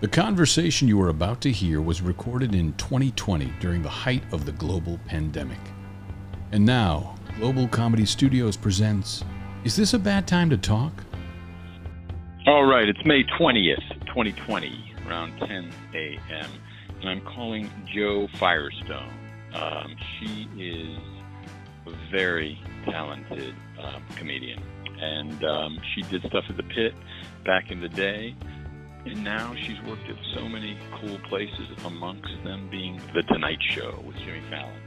The conversation you are about to hear was recorded in 2020 during the height of the global pandemic. And now, Global Comedy Studios presents, Is This a Bad Time to Talk? All right, it's May 20th, 2020, around 10 a.m., and I'm calling Jo Firestone. She is a very talented comedian, and she did stuff at the Pit back in the day. And now she's worked at so many cool places, amongst them being The Tonight Show with Jimmy Fallon.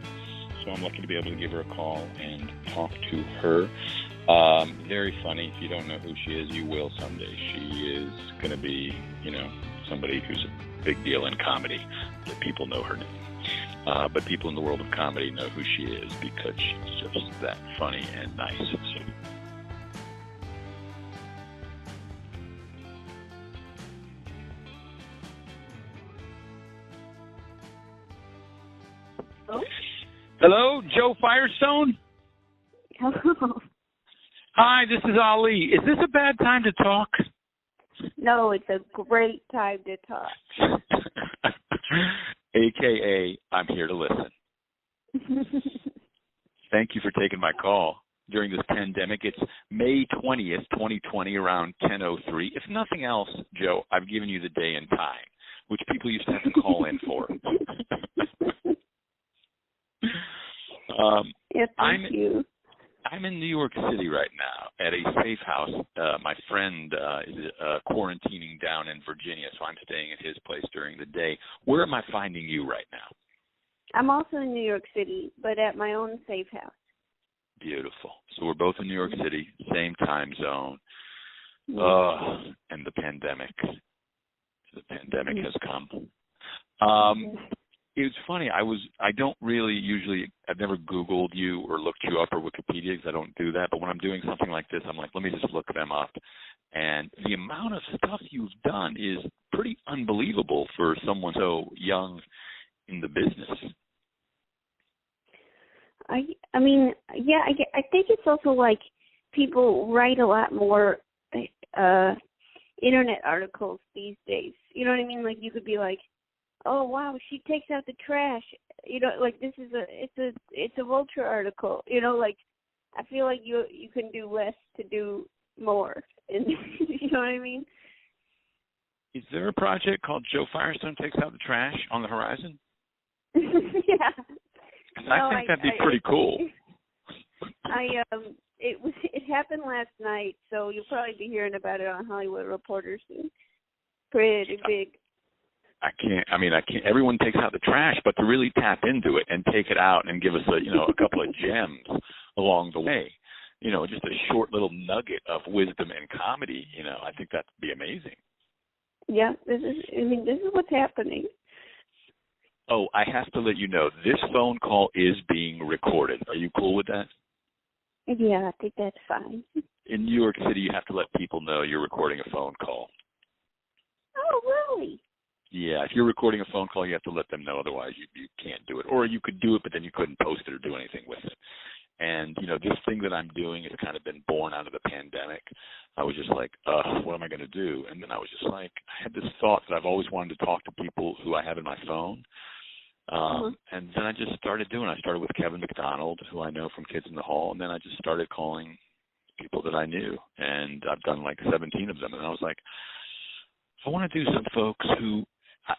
So I'm lucky to be able to give her a call and talk to her. Very funny. If you don't know who she is, you will someday. She is going to be, somebody who's a big deal in comedy, that people know her name. But people in the world of comedy know who she is because she's just that funny and nice. So, hello, Jo Firestone? Hello. Hi, this is Ali. Is this a bad time to talk? No, it's a great time to talk. AKA, I'm here to listen. Thank you for taking my call during this pandemic. It's May 20th, 2020, around 10:03. If nothing else, Jo, I've given you the day and time, which people used to have to call in for. Yes, thank you. I'm in New York City right now at a safe house. My friend is quarantining down in Virginia, so I'm staying at his place during the day. Where am I finding you right now? I'm also in New York City, but at my own safe house. Beautiful. So we're both in New York City, same time zone. And the pandemic. The pandemic has come. It's funny. I don't really usually. I've never Googled you or looked you up or Wikipedia because I don't do that. But when I'm doing something like this, I'm like, let me just look them up. And the amount of stuff you've done is pretty unbelievable for someone so young in the business. I think it's also like people write a lot more internet articles these days. You know what I mean? Like you could be like, oh wow, she takes out the trash. Like this is it's a Vulture article. Like I feel like you can do less to do more. And you know what I mean? Is there a project called Jo Firestone Takes Out the Trash on the horizon? Yeah. I think that'd be pretty cool. It happened last night, so you'll probably be hearing about it on Hollywood Reporter soon. Pretty big. I can't. Everyone takes out the trash, but to really tap into it and take it out and give us a couple of gems along the way, just a short little nugget of wisdom and comedy, I think that'd be amazing. Yeah, this is what's happening. Oh, I have to let you know, this phone call is being recorded. Are you cool with that? Yeah, I think that's fine. In New York City, you have to let people know you're recording a phone call. Oh, really? Yeah, if you're recording a phone call, you have to let them know. Otherwise, you can't do it. Or you could do it, but then you couldn't post it or do anything with it. And, this thing that I'm doing has kind of been born out of the pandemic. I was just like, what am I going to do? And then I was just like, I had this thought that I've always wanted to talk to people who I have in my phone. And then I just started doing it. I started with Kevin McDonald, who I know from Kids in the Hall, and then I just started calling people that I knew. And I've done like 17 of them. And I was like, I want to do some folks who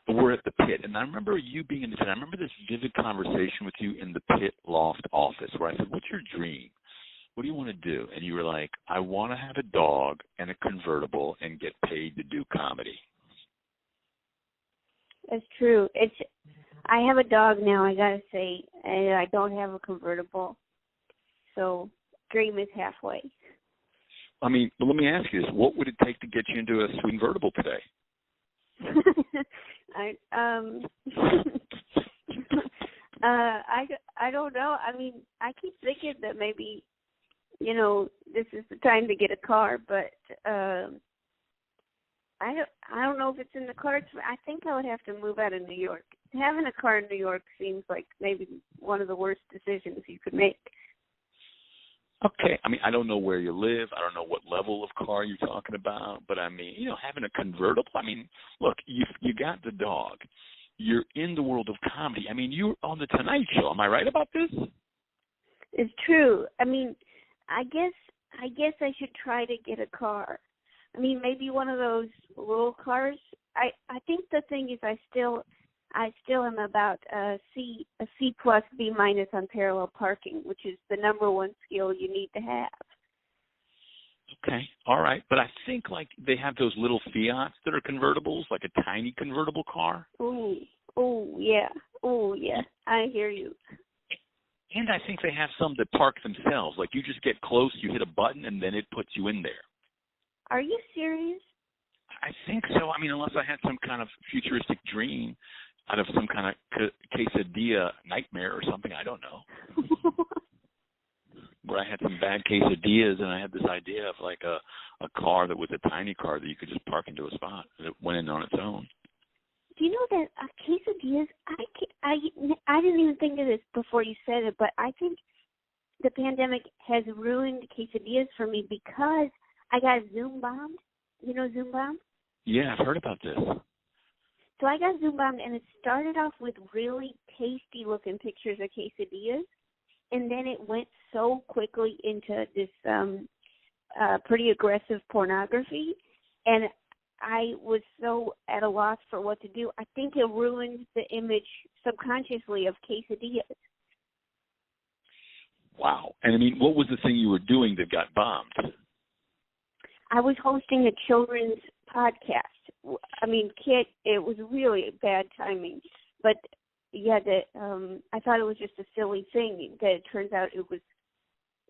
were at the Pit. And I remember you being in the Pit. I remember this vivid conversation with you in the Pit loft office where I said, what's your dream? What do you want to do? And you were like, I want to have a dog and a convertible and get paid to do comedy. That's true. I have a dog now, I got to say, and I don't have a convertible. So dream is halfway. But let me ask you this. What would it take to get you into a sweet convertible today? I don't know. I keep thinking that maybe, this is the time to get a car, but I don't know if it's in the cards. I think I would have to move out of New York. Having a car in New York seems like maybe one of the worst decisions you could make. Okay. I mean, I don't know where you live. I don't know what level of car you're talking about. But, I mean, having a convertible. I mean, look, you got the dog. You're in the world of comedy. I mean, you're on the Tonight Show. Am I right about this? It's true. I mean, I guess I should try to get a car. I mean, maybe one of those little cars. I think the thing is I still am about a C plus B minus on parallel parking, which is the number one skill you need to have. Okay, all right. But I think, like, they have those little Fiats that are convertibles, like a tiny convertible car. Oh, yeah. I hear you. And I think they have some that park themselves. Like, you just get close, you hit a button, and then it puts you in there. Are you serious? I think so. I mean, unless I had some kind of futuristic dream out of some kind of quesadilla nightmare or something. I don't know. Where I had some bad quesadillas, and I had this idea of like a car that was a tiny car that you could just park into a spot that went in on its own. Do you know that quesadillas? I didn't even think of this before you said it, but I think the pandemic has ruined quesadillas for me because I got Zoom bombed. You know Zoom bombed? Yeah, I've heard about this. So I got Zoom bombed, and it started off with really tasty looking pictures of quesadillas, and then it went so quickly into this pretty aggressive pornography, and I was so at a loss for what to do. I think it ruined the image subconsciously of quesadillas. Wow. And I mean, what was the thing you were doing that got bombed? I was hosting a children's podcast. I mean, it was really bad timing, but yeah, I thought it was just a silly thing. That it turns out it was,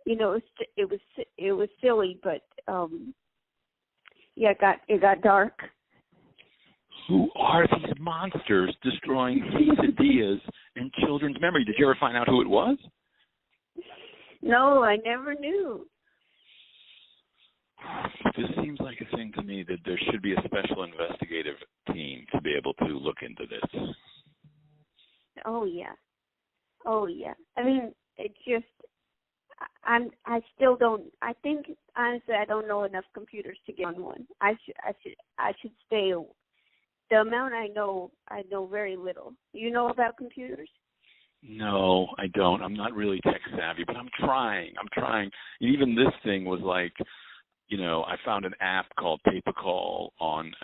it was silly, but yeah, it got dark. Who are these monsters destroying quesadillas and children's memory? Did you ever find out who it was? No, I never knew. This seems like a thing to me that there should be a special investigative team to be able to look into this. Oh yeah. I mean, it just, I still don't. I think honestly, I don't know enough computers to get on one. I should stay. The amount I know very little. You know about computers? No, I don't. I'm not really tech savvy, but I'm trying. Even this thing was like, I found an app called Pay-Per-Call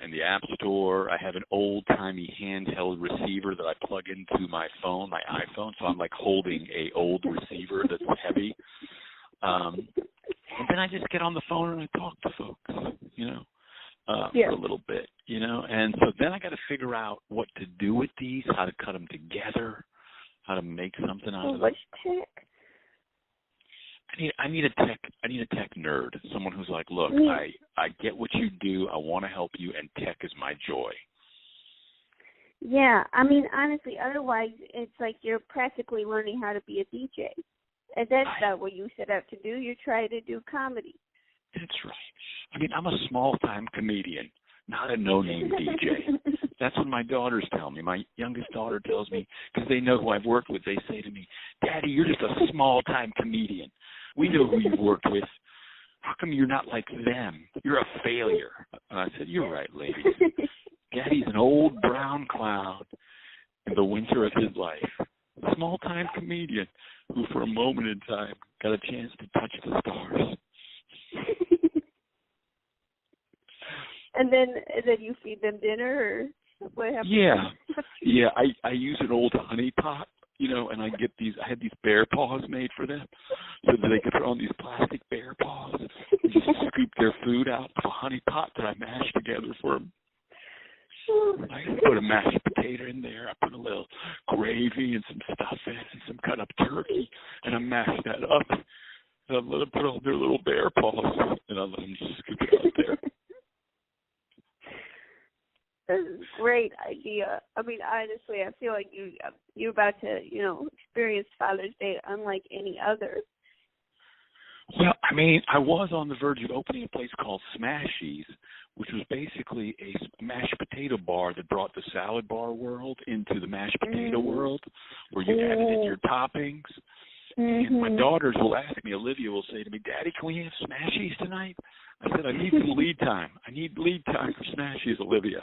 in the App Store. I have an old-timey handheld receiver that I plug into my phone, my iPhone, so I'm like holding a old receiver that's heavy. And then I just get on the phone and I talk to folks, for a little bit, And so then I got to figure out what to do with these, how to cut them together, how to make something out of them. What's tech? I need a tech nerd, someone who's like, look, I get what you do, I want to help you, and tech is my joy. Yeah, I mean, honestly, otherwise it's like you're practically learning how to be a DJ. And that's not what you set out to do. You're trying to do comedy. That's right. I mean, I'm a small-time comedian, not a no-name DJ. That's what my daughters tell me. My youngest daughter tells me, because they know who I've worked with, they say to me, Daddy, you're just a small-time comedian. We know who you've worked with. How come you're not like them? You're a failure. And I said, you're right, ladies. Daddy's an old brown cloud in the winter of his life. A small-time comedian who for a moment in time got a chance to touch the stars. And then you feed them dinner, or what happens? Yeah. I use an old honey pot, and I had these bear paws made for them, so that they could throw on these plastic bear paws and just scoop their food out of a honey pot that I mashed together for them. I put a mashed potato in there. I put a little gravy and some stuffing and some cut up turkey, and I mashed that up. And I let them put on their little bear paws, and I let them just scoop it out there. This is a great idea. I mean, honestly, I feel like you're about to, experience Father's Day unlike any other. Well, I mean, I was on the verge of opening a place called Smashies, which was basically a mashed potato bar that brought the salad bar world into the mashed potato world, where you added in your toppings. And my daughters will ask me, Olivia will say to me, Daddy, can we have Smashies tonight? I said, I need some lead time. I need lead time for Smashies, Olivia.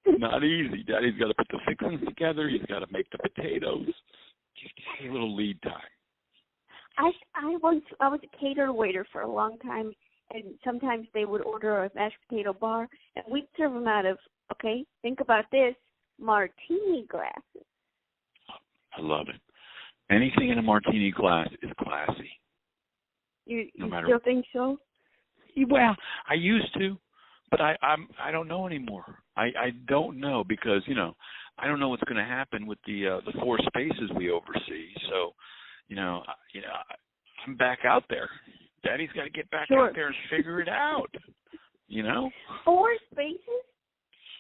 Not easy. Daddy's got to put the fixings together. He's got to make the potatoes. Just a little lead time. I was a caterer waiter for a long time, and sometimes they would order a mashed potato bar, and we'd serve them out of, okay, think about this, martini glasses. I love it. Anything in a martini glass is classy. You still think so? Well, I used to, but I don't know anymore. I don't know because, I don't know what's going to happen with the 4 spaces we oversee. So, I'm back out there. Daddy's got to get back out there and figure it out. 4 spaces?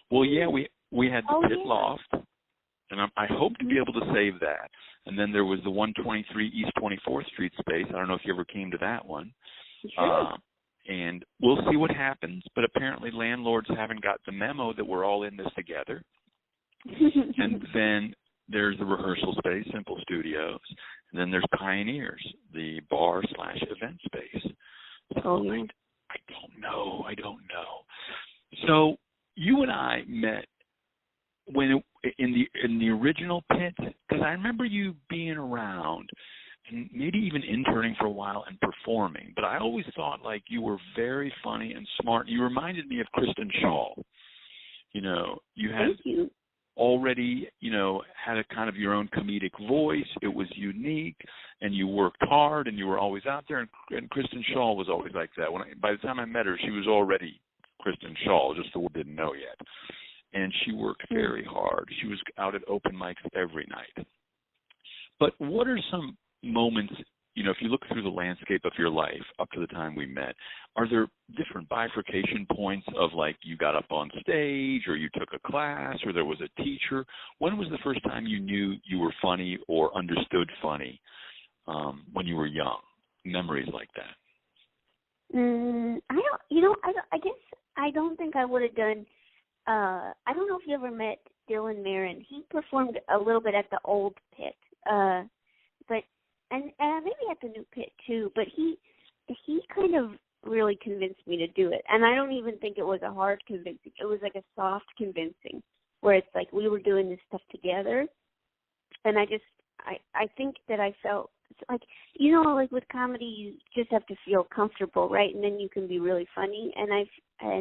Well, yeah, we had the pit loft, and I hope to be able to save that. And then there was the 123 East 24th Street space. I don't know if you ever came to that one. Sure. And we'll see what happens. But apparently landlords haven't got the memo that we're all in this together. And then there's the rehearsal space, Simple Studios. And then there's Pioneers, the bar/event space. So I don't know. So you and I met when in the original pit, because I remember you being around and maybe even interning for a while and performing. But I always thought like you were very funny and smart. You reminded me of Kristen Shaw. You had already, had a kind of your own comedic voice. It was unique, and you worked hard, and you were always out there. And Kristen Shaw was always like that. By the time I met her, she was already Kristen Shaw, just the world didn't know yet. And she worked very hard. She was out at open mics every night. But what are some moments, if you look through the landscape of your life up to the time we met, are there different bifurcation points of like you got up on stage or you took a class or there was a teacher? When was the first time you knew you were funny or understood funny when you were young? Memories like that. I guess I don't think I would have done. I don't know if you ever met Dylan Marin. He performed a little bit at the old pit, but maybe at the new pit too. But he kind of really convinced me to do it, and I don't even think it was a hard convincing. It was like a soft convincing, where it's like we were doing this stuff together, and I think that I felt like like with comedy you just have to feel comfortable, right? And then you can be really funny, and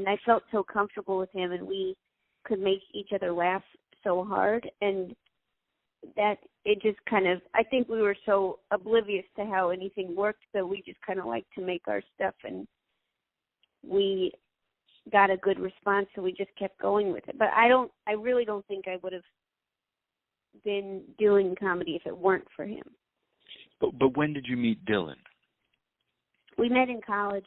I felt so comfortable with him, and we could make each other laugh so hard, and that it just kind of, I think we were so oblivious to how anything worked that we just kind of liked to make our stuff, and we got a good response, so we just kept going with it. But I really don't think I would have been doing comedy if it weren't for him. But when did you meet Dylan? We met in college,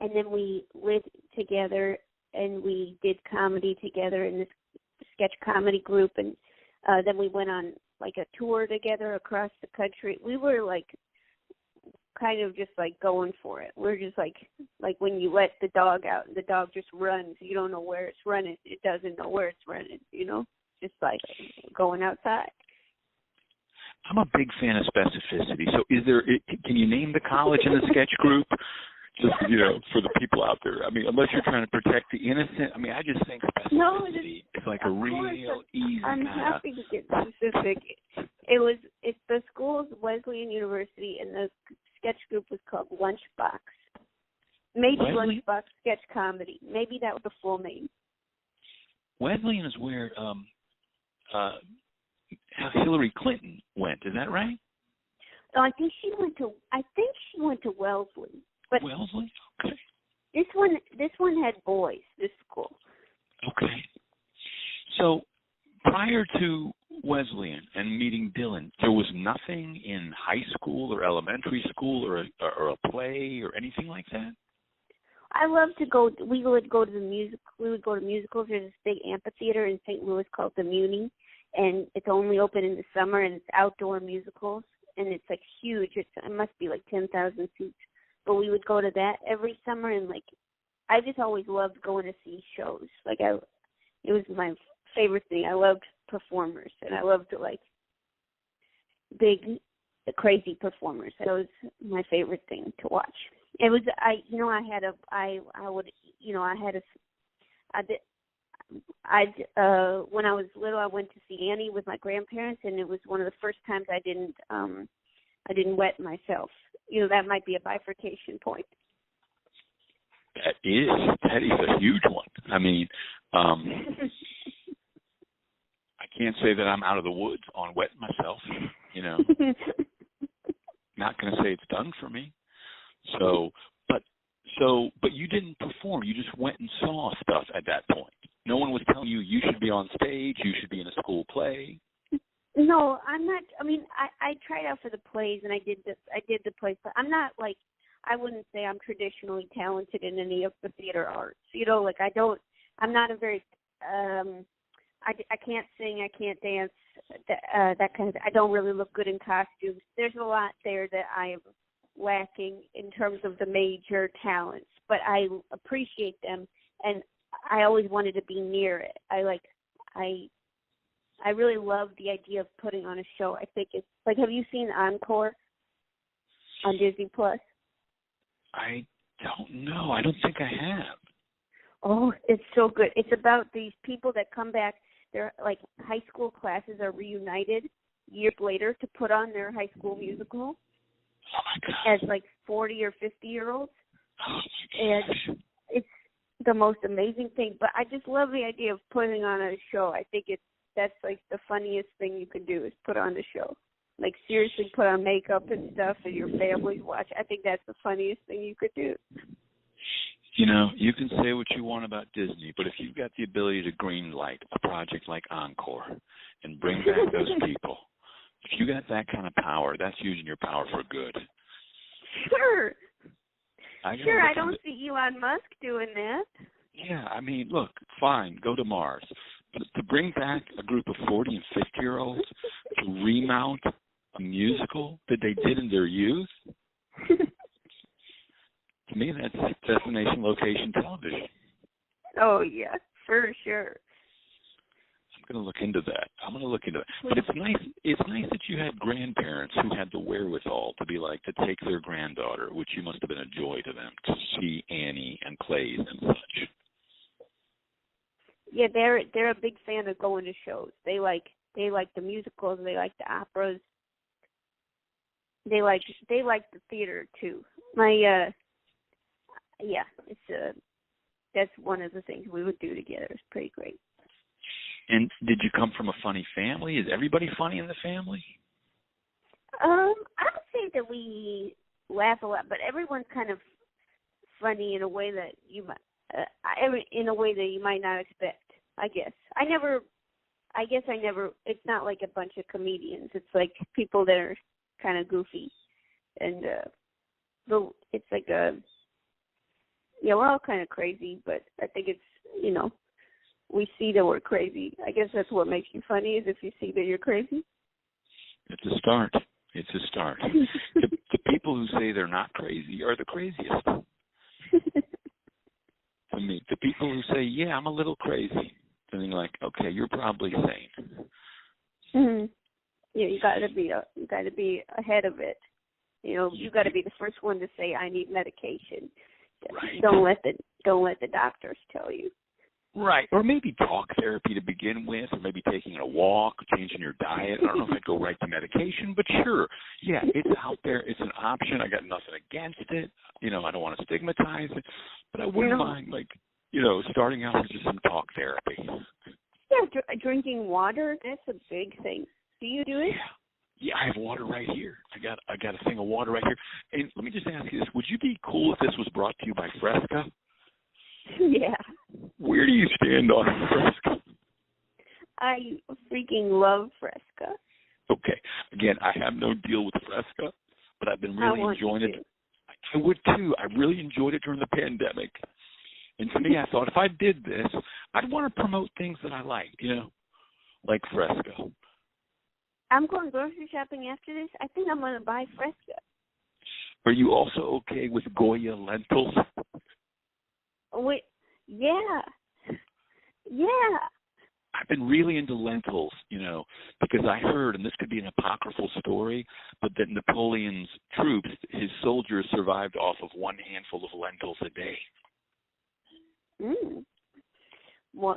and then we lived together, and we did comedy together in this sketch comedy group, and then we went on like a tour together across the country. We were like kind of just like going for it. We're just like when you let the dog out and the dog just runs, you don't know where it's running. It doesn't know where it's running, just like going outside. I'm a big fan of specificity. So can you name the college in the sketch group? Just, for the people out there. I mean, unless you're trying to protect the innocent. I mean, I just think specificity is like a real easy I'm happy to get specific. It's the school's Wesleyan University, and the sketch group was called Lunchbox. Maybe Lunchbox Sketch Comedy. Maybe that was the full name. Wesleyan is where Hillary Clinton went. Is that right? No, I think she went to Wellesley. But Wellesley? Okay. This one had boys, this school. Okay. So prior to Wesleyan and meeting Dylan, there was nothing in high school or elementary school or a play or anything like that? I love to go. We would go to musicals. There's this big amphitheater in St. Louis called the Muni, and it's only open in the summer, and it's outdoor musicals, and it's like huge. It must be like 10,000 seats. But we would go to that every summer, and like I just always loved going to see shows. Like it was my favorite thing. I loved performers, and I loved like big the crazy performers. That was my favorite thing to watch. It was when I was little, I went to see Annie with my grandparents, and it was one of the first times I didn't wet myself. That might be a bifurcation point. That is a huge one. I mean, I can't say that I'm out of the woods on wetting myself. Not going to say it's done for me. But you didn't perform. You just went and saw stuff at that point. No one was telling you should be on stage, you should be in a school play. No, I'm not. I mean, I tried out for the plays, and I did the plays, but I'm not like, I wouldn't say I'm traditionally talented in any of the theater arts. I'm not a very, I can't sing, I can't dance, that kind of thing. I don't really look good in costumes. There's a lot there that I am lacking in terms of the major talents, but I appreciate them, and I always wanted to be near it. I really love the idea of putting on a show. I think it's like, have you seen Encore on Disney Plus? I don't know. I don't think I have. Oh, it's so good. It's about these people that come back. Their like high school classes are reunited years later to put on their high school musical. Oh my God. As like 40 or 50-year-olds. Oh my gosh. And it's the most amazing thing. But I just love the idea of putting on a show. I think that's like the funniest thing you can do is put on the show. Like seriously put on makeup and stuff and your family watch. I think that's the funniest thing you could do. You can say what you want about Disney, but if you've got the ability to green light a project like Encore and bring back those people, if you got that kind of power, that's using your power for good. Sure. I don't into, see Elon Musk doing that. Yeah, I mean, look, fine, go to Mars. But to bring back a group of 40 and 50-year-olds to remount a musical that they did in their youth, to me, that's like destination location television. Oh, yeah, for sure. I'm going to look into that. But it's nice that you had grandparents who had the wherewithal to take their granddaughter, which you must have been a joy to them, to see Annie and plays and such. Yeah, they're a big fan of going to shows. They like the musicals. They like the operas. They like the theater too. That's one of the things we would do together. It's pretty great. And did you come from a funny family? Is everybody funny in the family? I would say that we laugh a lot, but everyone's kind of funny in a way that you might. In a way that you might not expect, I guess. I never. It's not like a bunch of comedians. It's like people that are kind of goofy, and it's like we're all kind of crazy, but I think it's we see that we're crazy. I guess that's what makes you funny is if you see that you're crazy. It's a start. The people who say they're not crazy are the craziest. To me, the people who say, "Yeah, I'm a little crazy," then you're like, "Okay, you're probably sane." Mm-hmm. Yeah, you got to be ahead of it. You got to be the first one to say, "I need medication." Right. Don't let the doctors tell you. Right. Or maybe talk therapy to begin with, or maybe taking a walk, changing your diet. I don't know if I'd go right to medication, but sure. Yeah, it's out there. It's an option. I got nothing against it. I don't want to stigmatize it, but I wouldn't mind, starting out with just some talk therapy. Yeah, drinking water, that's a big thing. Do you do it? Yeah, I have water right here. I got a thing of water right here. And let me just ask you this. Would you be cool if this was brought to you by Fresca? Yeah. Where do you stand on Fresca? I freaking love Fresca. Okay. Again, I have no deal with Fresca, but I've been really enjoying it. I would too. I really enjoyed it during the pandemic. And to me, I thought if I did this, I'd want to promote things that I liked, like Fresca. I'm going grocery shopping after this. I think I'm going to buy Fresca. Are you also okay with Goya lentils? Wait, yeah. I've been really into lentils, because I heard, and this could be an apocryphal story, but that Napoleon's troops, his soldiers, survived off of one handful of lentils a day. Well,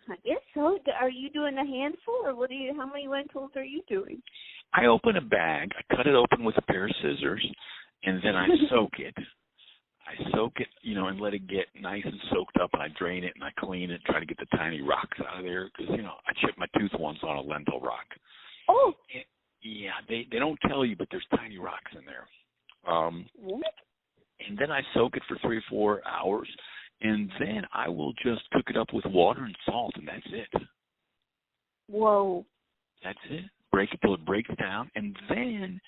I guess so. Are you doing a handful, or how many lentils are you doing? I open a bag, I cut it open with a pair of scissors, and then I soak it. And let it get nice and soaked up, and I drain it, and I clean it, try to get the tiny rocks out of there, because, I chipped my tooth once on a lentil rock. Oh. Yeah, they don't tell you, but there's tiny rocks in there. What? And then I soak it for 3 or 4 hours, and then I will just cook it up with water and salt, and that's it. Whoa. That's it. Break it till it breaks down, and then,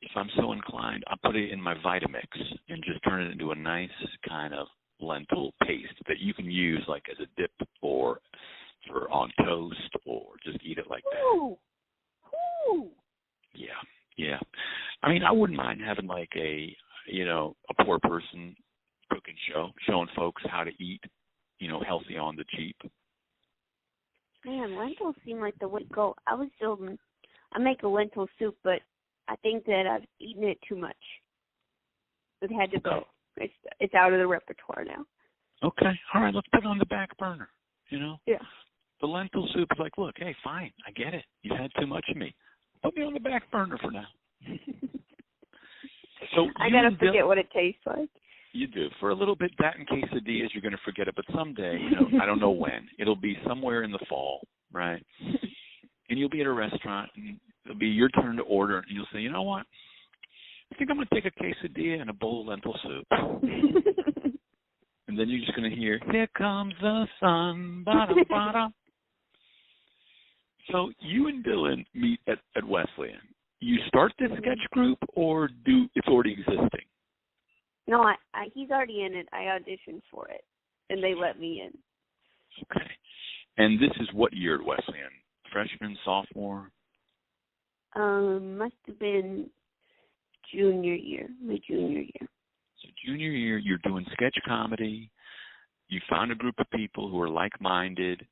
if I'm so inclined, I'll put it in my Vitamix and just turn it into a nice kind of lentil paste that you can use like as a dip or for on toast, or just eat it like that. Ooh. Yeah. I mean, I wouldn't mind having like a poor person cooking show, showing folks how to eat, healthy on the cheap. Man, lentils seem like the way to go. I make a lentil soup, but I think that I've eaten it too much. It had to go. It's out of the repertoire now. Okay. All right, let's put it on the back burner, Yeah. The lentil soup is like, look, hey, fine, I get it. You've had too much of me. Put me on the back burner for now. So I got to forget what it tastes like. You do. For a little bit, that and quesadillas, you're going to forget it. But someday, I don't know when, it'll be somewhere in the fall, right? And you'll be at a restaurant, and it'll be your turn to order, and you'll say, you know what? I think I'm going to take a quesadilla and a bowl of lentil soup. And then you're just going to hear, here comes the sun, ba-da, ba-da. So you and Dylan meet at Wesleyan. You start this sketch group, or it's already existing? No, he's already in it. I auditioned for it, and they let me in. Okay. And this is what year at Wesleyan? Freshman, sophomore? Must have been my junior year. So junior year, you're doing sketch comedy. You found a group of people who are like-minded.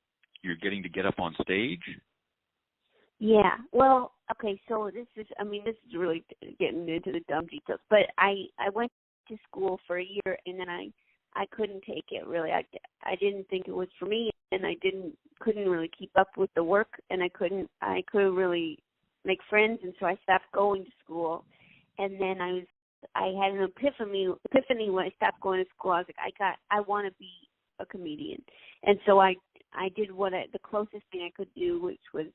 You're getting to get up on stage. Yeah. Well, okay. So this is really getting into the dumb details. But I went to school for a year, and then I couldn't take it really. I didn't think it was for me, and I couldn't really keep up with the work, and I couldn't really make friends, and so I stopped going to school. And then I had an epiphany when I stopped going to school. I was like, I want to be a comedian. And so I did the closest thing I could do, which was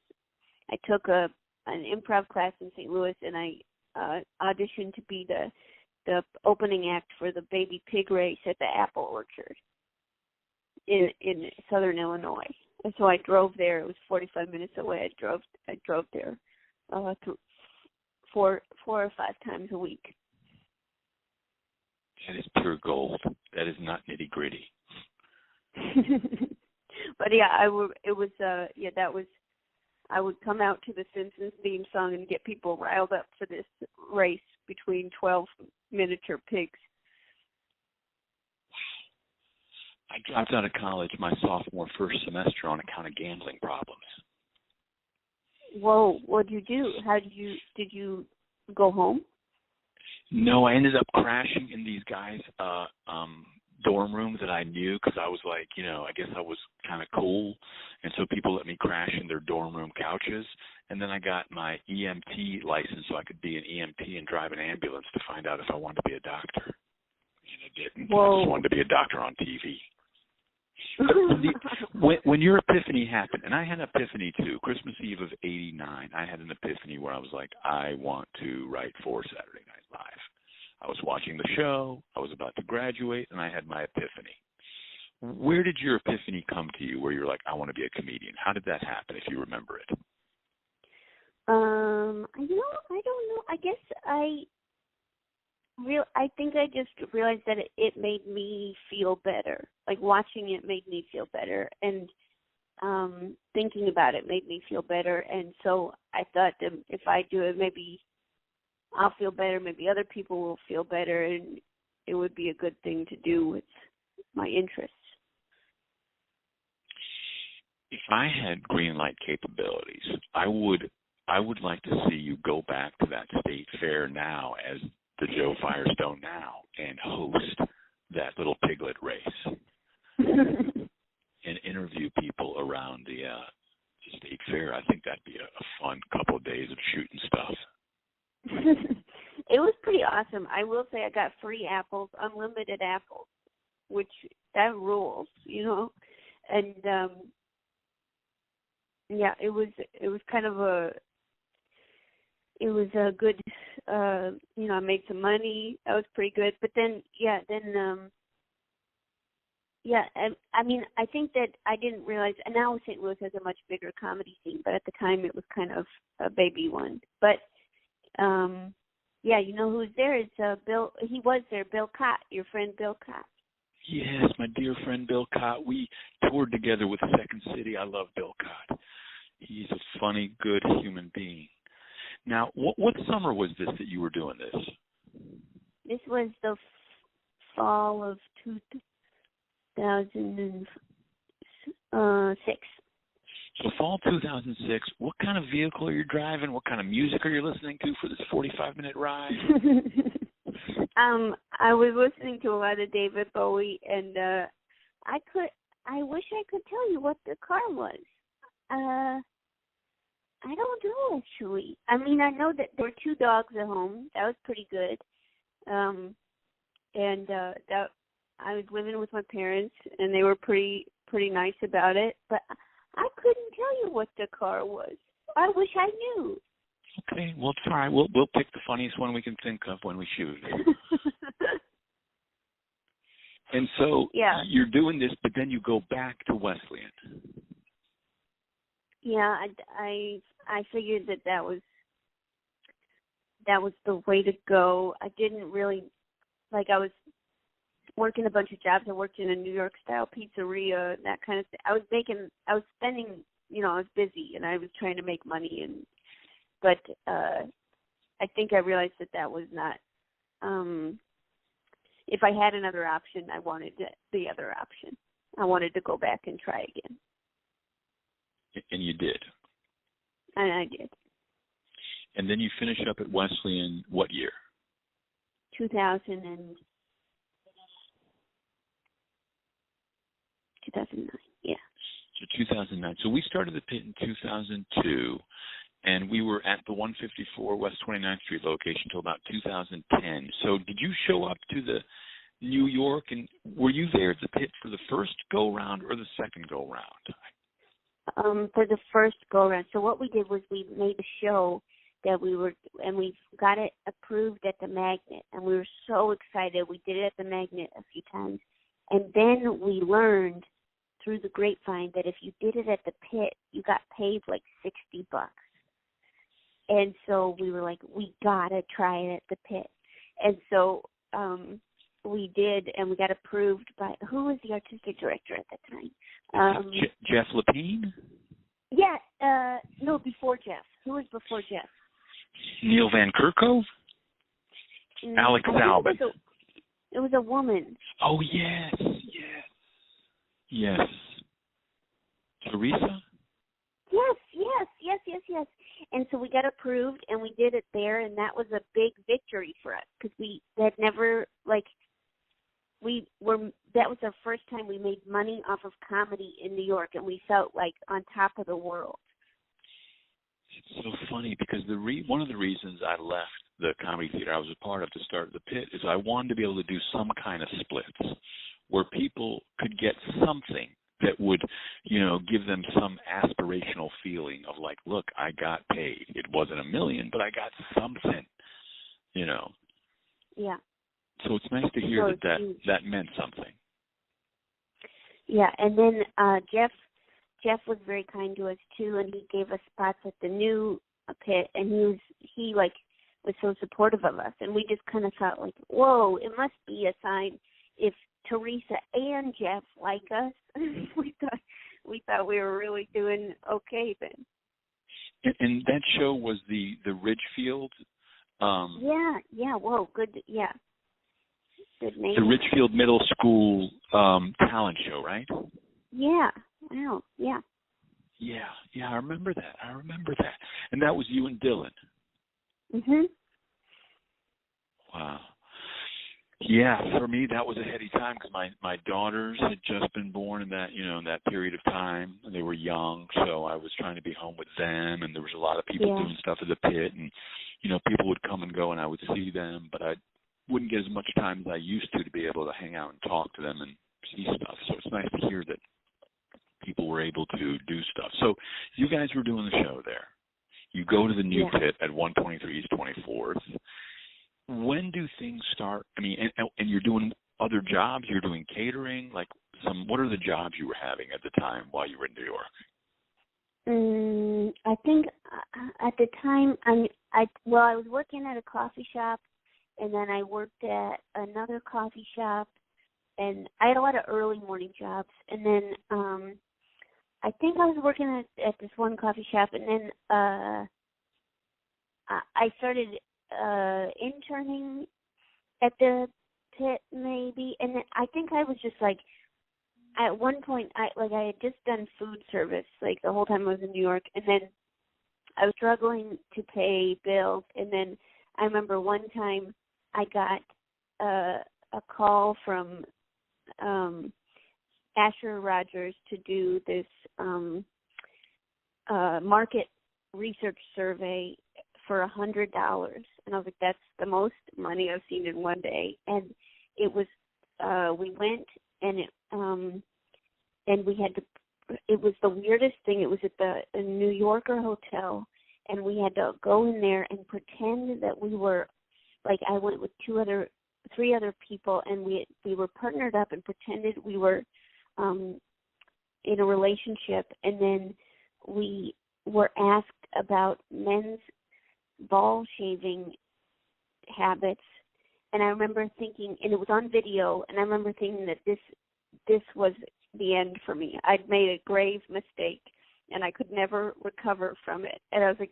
I took an improv class in St. Louis, and I auditioned to be the opening act for the baby pig race at the apple orchard in southern Illinois. And so I drove there. It was 45 minutes away. I drove there 4 or 5 times a week. That is pure gold. That is not nitty gritty. But yeah, I would come out to the Simpsons theme song and get people riled up for this race between 12 miniature pigs. I dropped out of college my sophomore first semester on account of gambling problems. Whoa, what did you do? Did you go home? No, I ended up crashing in these guys' dorm rooms that I knew, because I was like, I guess I was kind of cool. And so people let me crash in their dorm room couches. And then I got my EMT license so I could be an EMT and drive an ambulance to find out if I wanted to be a doctor. And I didn't. Whoa. I just wanted to be a doctor on TV. When your epiphany happened, and I had an epiphany too, Christmas Eve of '89, I had an epiphany where I was like, I want to write for Saturday Night Live. I was watching the show, I was about to graduate, and I had my epiphany. Where did your epiphany come to you where you're like, I want to be a comedian? How did that happen, if you remember it? I don't know. I guess I think I just realized that it made me feel better. Like watching it made me feel better, and thinking about it made me feel better. And so I thought that if I do it, maybe I'll feel better. Maybe other people will feel better, and it would be a good thing to do with my interests. if I had green light capabilities, I would like to see you go back to that state fair now as the Joe Firestone now and host that little piglet race and interview people around the state fair. I think that'd be a fun couple of days of shooting stuff. It was pretty awesome. I will say I got free apples, unlimited apples, which that rules, you know. And yeah, it was kind of a good you know, I made some money. That was pretty good. But then I mean, I think that I didn't realize, and now St. Louis has a much bigger comedy scene, but at the time it was kind of a baby one. But yeah, you know who's there? Is Bill. He was there, Bill Cott, your friend Bill Cott. Yes, my dear friend Bill Cott. We toured together with Second City. I love Bill Cott. He's a funny, good human being. Now, what summer was this that you were doing this? This was the fall of 2006. So fall 2006, what kind of vehicle are you driving? What kind of music are you listening to for this 45-minute ride? I was listening to a lot of David Bowie, and I wish I could tell you what the car was. I don't know, actually. I mean, I know that there were 2 dogs at home. That was pretty good. And that I was living with my parents, and they were pretty nice about it. But I couldn't tell you what the car was. I wish I knew. Okay, well, it's all right. We'll pick the funniest one we can think of when we shoot. And so you're doing this, but then you go back to Wesleyan. Yeah, I figured that was the way to go. I didn't really, like, I was working a bunch of jobs. I worked in a New York style pizzeria, that kind of thing. I was spending, you know, I was busy and I was trying to make money, but I think I realized that was not, if I had another option, I wanted the other option. I wanted to go back and try again. And you did. And I did. And then you finish up at Wesleyan what year? 2009, yeah. So 2009. So we started the pit in 2002, and we were at the 154 West 29th Street location until about 2010. So did you show up to the New York, and were you there at the pit for the first go-round or the second go-round? For the first go-round. So what we did was we made a show that we got it approved at the Magnet, and we were so excited. We did it at the Magnet a few times. And then we learned through the grapevine that if you did it at the pit, you got paid like $60. And so we were like, we gotta try it at the pit. And so we did, and we got approved by, who was the artistic director at that time? Jeff Lapine? Yeah, no, before Jeff. Who was before Jeff? Neil Van Kerkhove? Alex Albin. It was a woman. Oh, yes. Teresa? Yes. And so we got approved, and we did it there, and that was a big victory for us because we had never, like, that was our first time we made money off of comedy in New York, and we felt like on top of the world. It's so funny because one of the reasons I left the comedy theater I was a part of to start the pit is I wanted to be able to do some kind of splits where people could get something that would, you know, give them some aspirational feeling of like, look, I got paid. It wasn't $1 million, but I got something, you know. Yeah. So it's nice to hear that meant something. Yeah, and then Jeff was very kind to us too, and he gave us spots at the new pit, and he was so supportive of us, and we just kind of thought like, whoa, it must be a sign if Teresa and Jeff like us. we thought we were really doing okay then. And that show was the Ridgefield. Yeah. Whoa, good. Yeah. Good name. The Ridgefield Middle School talent show, right? Yeah. Wow. Yeah. Yeah, I remember that. And that was you and Dylan. Mhm. Wow. Yeah, for me that was a heady time because my daughters had just been born in that in that period of time, and they were young, so I was trying to be home with them, and there was a lot of people Yeah. doing stuff at the pit, and people would come and go, and I would see them, but I wouldn't get as much time as I used to be able to hang out and talk to them and see stuff. So it's nice to hear that people were able to do stuff. So you guys were doing the show there. You go to the new pit at 123 East 24th. When do things start? I mean, and you're doing other jobs. You're doing catering. Like, what are the jobs you were having at the time while you were in New York? I think at the time I was working at a coffee shop, and then I worked at another coffee shop, and I had a lot of early morning jobs. And then I think I was working at this one coffee shop, and then I started interning at the pit maybe, and then I think I was just like, at one point I had just done food service like the whole time I was in New York, and then I was struggling to pay bills, and then I remember one time I got a call from Asher Rogers to do this market research survey for $100, and I was like, that's the most money I've seen in one day. And it was we went, and we had to, it was the weirdest thing. It was at the New Yorker hotel, and we had to go in there and pretend that we were, like, I went with three other people, and we were partnered up and pretended we were in a relationship, and then we were asked about men's ball shaving habits, and I remember thinking, and it was on video, and I remember thinking that this was the end for me. I'd made a grave mistake, and I could never recover from it. And I was like,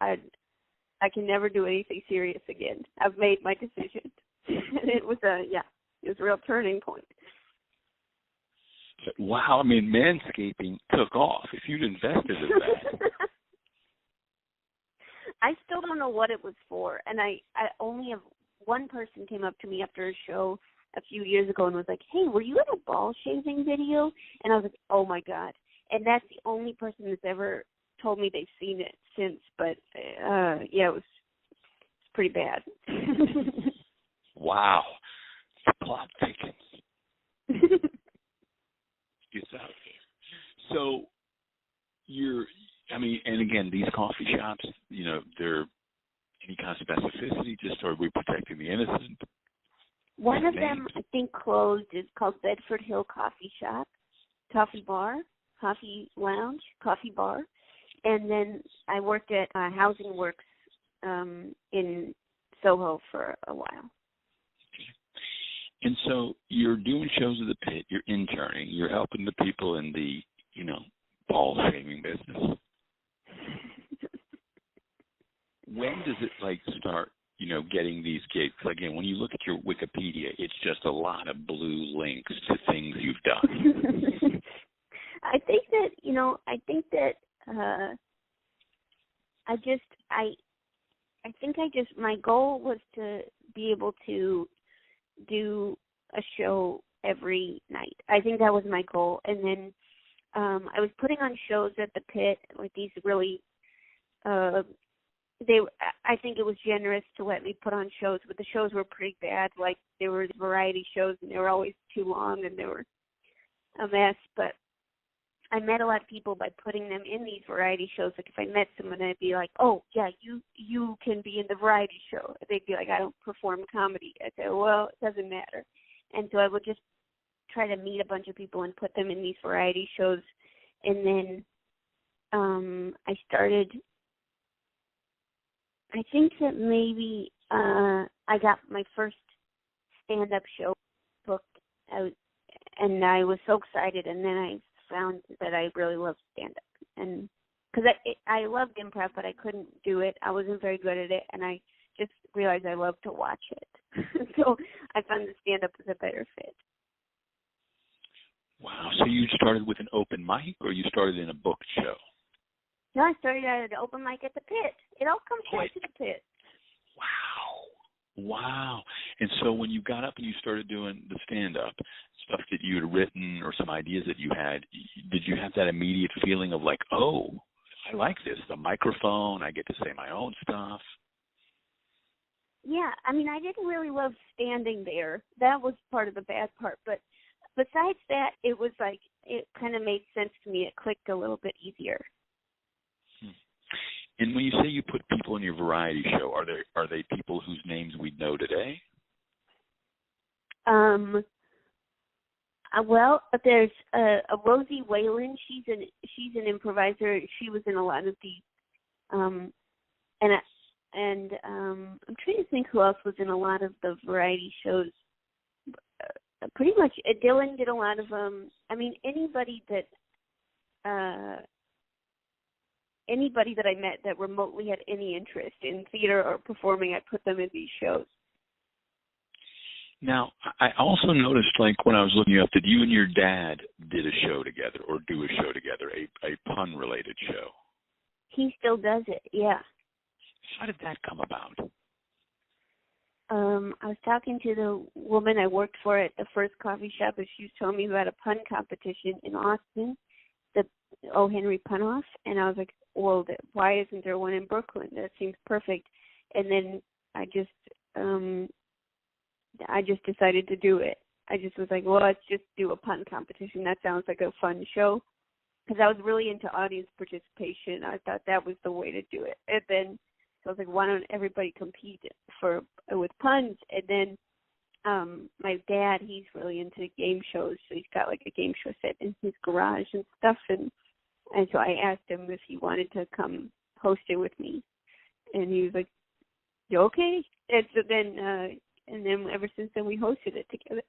I can never do anything serious again. I've made my decision. And it was a real turning point. Wow, I mean, manscaping took off. If you'd invested in that. I still don't know what it was for, and I only have one person came up to me after a show a few years ago and was like, hey, were you in a ball shaving video? And I was like, oh my God. And that's the only person that's ever told me they've seen it since, but it was pretty bad. Wow. Plot thickens. It's out there. So and again, these coffee shops, they're any kind of specificity, just are we protecting the innocent? One of them, I think, closed. It's called Bedford Hill Coffee Shop, Coffee Bar, Coffee Lounge, Coffee Bar. And then I worked at Housing Works in Soho for a while. And so you're doing shows at the pit, you're interning, you're helping the people in the, ball shaving business. When does it start, getting these gigs? Again, when you look at your Wikipedia, it's just a lot of blue links to things you've done. I think my goal was to be able to do a show every night. I think that was my goal. And then I was putting on shows at the pit, like these really, I think it was generous to let me put on shows, but the shows were pretty bad. Like, there were variety shows, and they were always too long, and they were a mess. But I met a lot of people by putting them in these variety shows. Like, if I met someone, I'd be like, oh, yeah, you can be in the variety show. They'd be like, I don't perform comedy. I'd say, well, it doesn't matter. And so I would just try to meet a bunch of people and put them in these variety shows. And then I started, I think that maybe I got my first stand-up show booked out, and I was so excited. And then I found that I really loved stand-up, and because I loved improv, but I couldn't do it. I wasn't very good at it, and I just realized I loved to watch it. So I found the stand-up was a better fit. Wow. So you started with an open mic, or you started in a booked show? No, I started at an open mic at the Pit. It all comes down to the Pit. Wow. Wow. And so when you got up and you started doing the stand-up, stuff that you had written or some ideas that you had, did you have that immediate feeling of like, oh, I like this, the microphone, I get to say my own stuff? Yeah, I mean, I didn't really love standing there. That was part of the bad part. But besides that, it was like, it kind of made sense to me. It clicked a little bit easier. And when you say you put people in your variety show, are they people whose names we know today? Well, there's a Rosie Whalen. She's an improviser. She was in a lot of the and I'm trying to think who else was in a lot of the variety shows. Pretty much, Dylan did a lot of them. I mean, anybody that I met that remotely had any interest in theater or performing, I put them in these shows. Now, I also noticed, like, when I was looking you up, that you and your dad did a show together, or do a show together, a pun-related show. He still does it, yeah. How did that come about? I was talking to the woman I worked for at the first coffee shop, and she was telling me about a pun competition in Austin, the O. Henry Pun-Off, and I was like, well, why isn't there one in Brooklyn? That seems perfect. And then I just decided to do it. I just was like, well, let's just do a pun competition. That sounds like a fun show. Because I was really into audience participation. I thought that was the way to do it. And then so I was like, why don't everybody compete with puns? And then my dad, he's really into game shows, so he's got like a game show set in his garage and stuff. And so I asked him if he wanted to come host it with me, and he was like, "You okay?" And so then ever since then we hosted it together.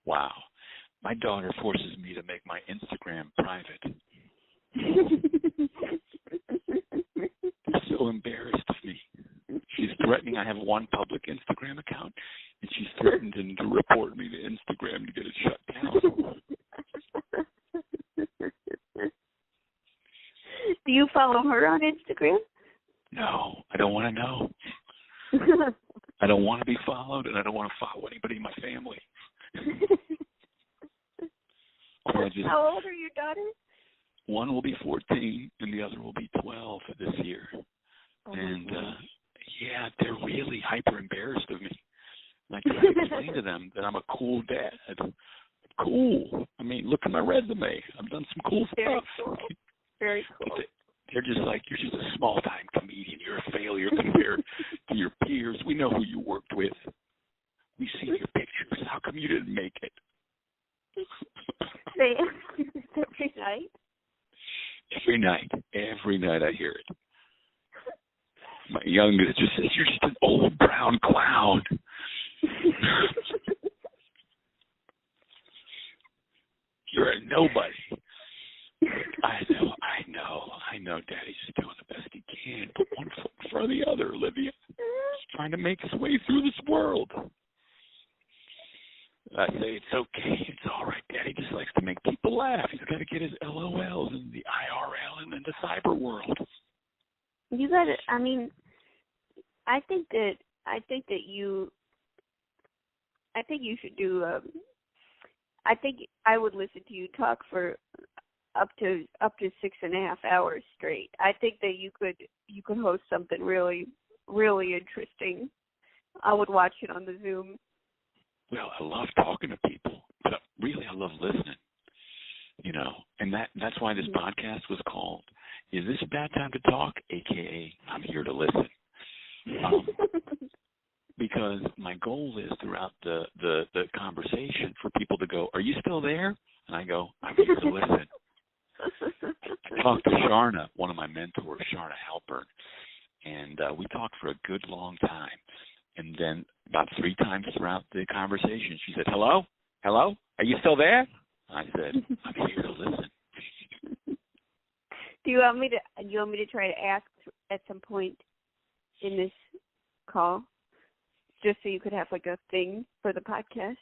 Wow. My daughter forces me to make my Instagram private. So embarrassed of me. She's threatening. I have one public Instagram account, and she's threatened to report me to Instagram to get it shut down. Do you follow her on Instagram? No, I don't want to know. I don't want to be followed, and I don't want to follow anybody in my family. How old are your daughters? One will be 14, and the other will be 12 this year. Oh, and, yeah, they're really hyper embarrassed of me. And I try to explain to them that I'm a cool dad. Cool. I mean, look at my resume. I've done some cool Very stuff. cool. Very cool. But they're just like, you're just a small-time comedian. You're a failure compared to your peers. We know who you worked with. We see your pictures. How come you didn't make it? They ask you this every night? Every night I hear it. My youngest just says, you're just an old brown clown. You're a nobody. I know Daddy's just doing the best he can. Put one foot in front of the other, Olivia. He's trying to make his way through this world. I say, it's okay. It's all right. Daddy just likes to make people laugh. He's got to get his LOLs in the IRL and in the cyber world. You got to, I mean, I think you should do, I think I would listen to you talk for up to 6.5 hours straight. I think that you could host something really, really interesting. I would watch it on the Zoom. Well, I love talking to people, but really I love listening, and that's why this podcast was called, Is This a Bad Time to Talk? AKA, I'm here to listen. Because my goal is throughout the conversation for people to go, are you still there? And I go, I'm here to listen. I talked to Sharna, one of my mentors, Sharna Halpern, and we talked for a good long time. And then about 3 times throughout the conversation, she said, hello? Hello? Are you still there? I said, I'm here to listen. Do you want me to try to ask at some point in this call, just so you could have like a thing for the podcast?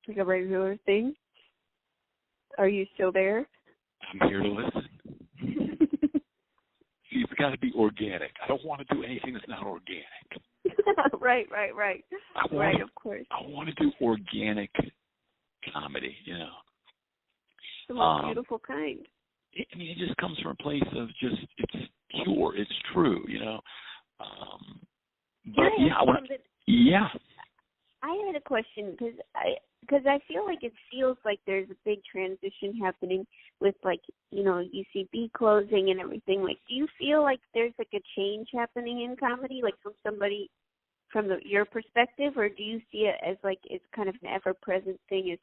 like a regular thing? Are you still there? I'm here to listen. It's got to be organic. I don't want to do anything that's not organic. Right. Of course. I want to do organic comedy, you know. The most beautiful kind. I mean, it just comes from a place of just, it's pure, it's true, you know. But I had a question because I feel like it feels like there's a big transition happening with, like, you know, UCB closing and everything. Like, do you feel like there's like a change happening in comedy, like from somebody from your perspective, or do you see it as like it's kind of an ever-present thing?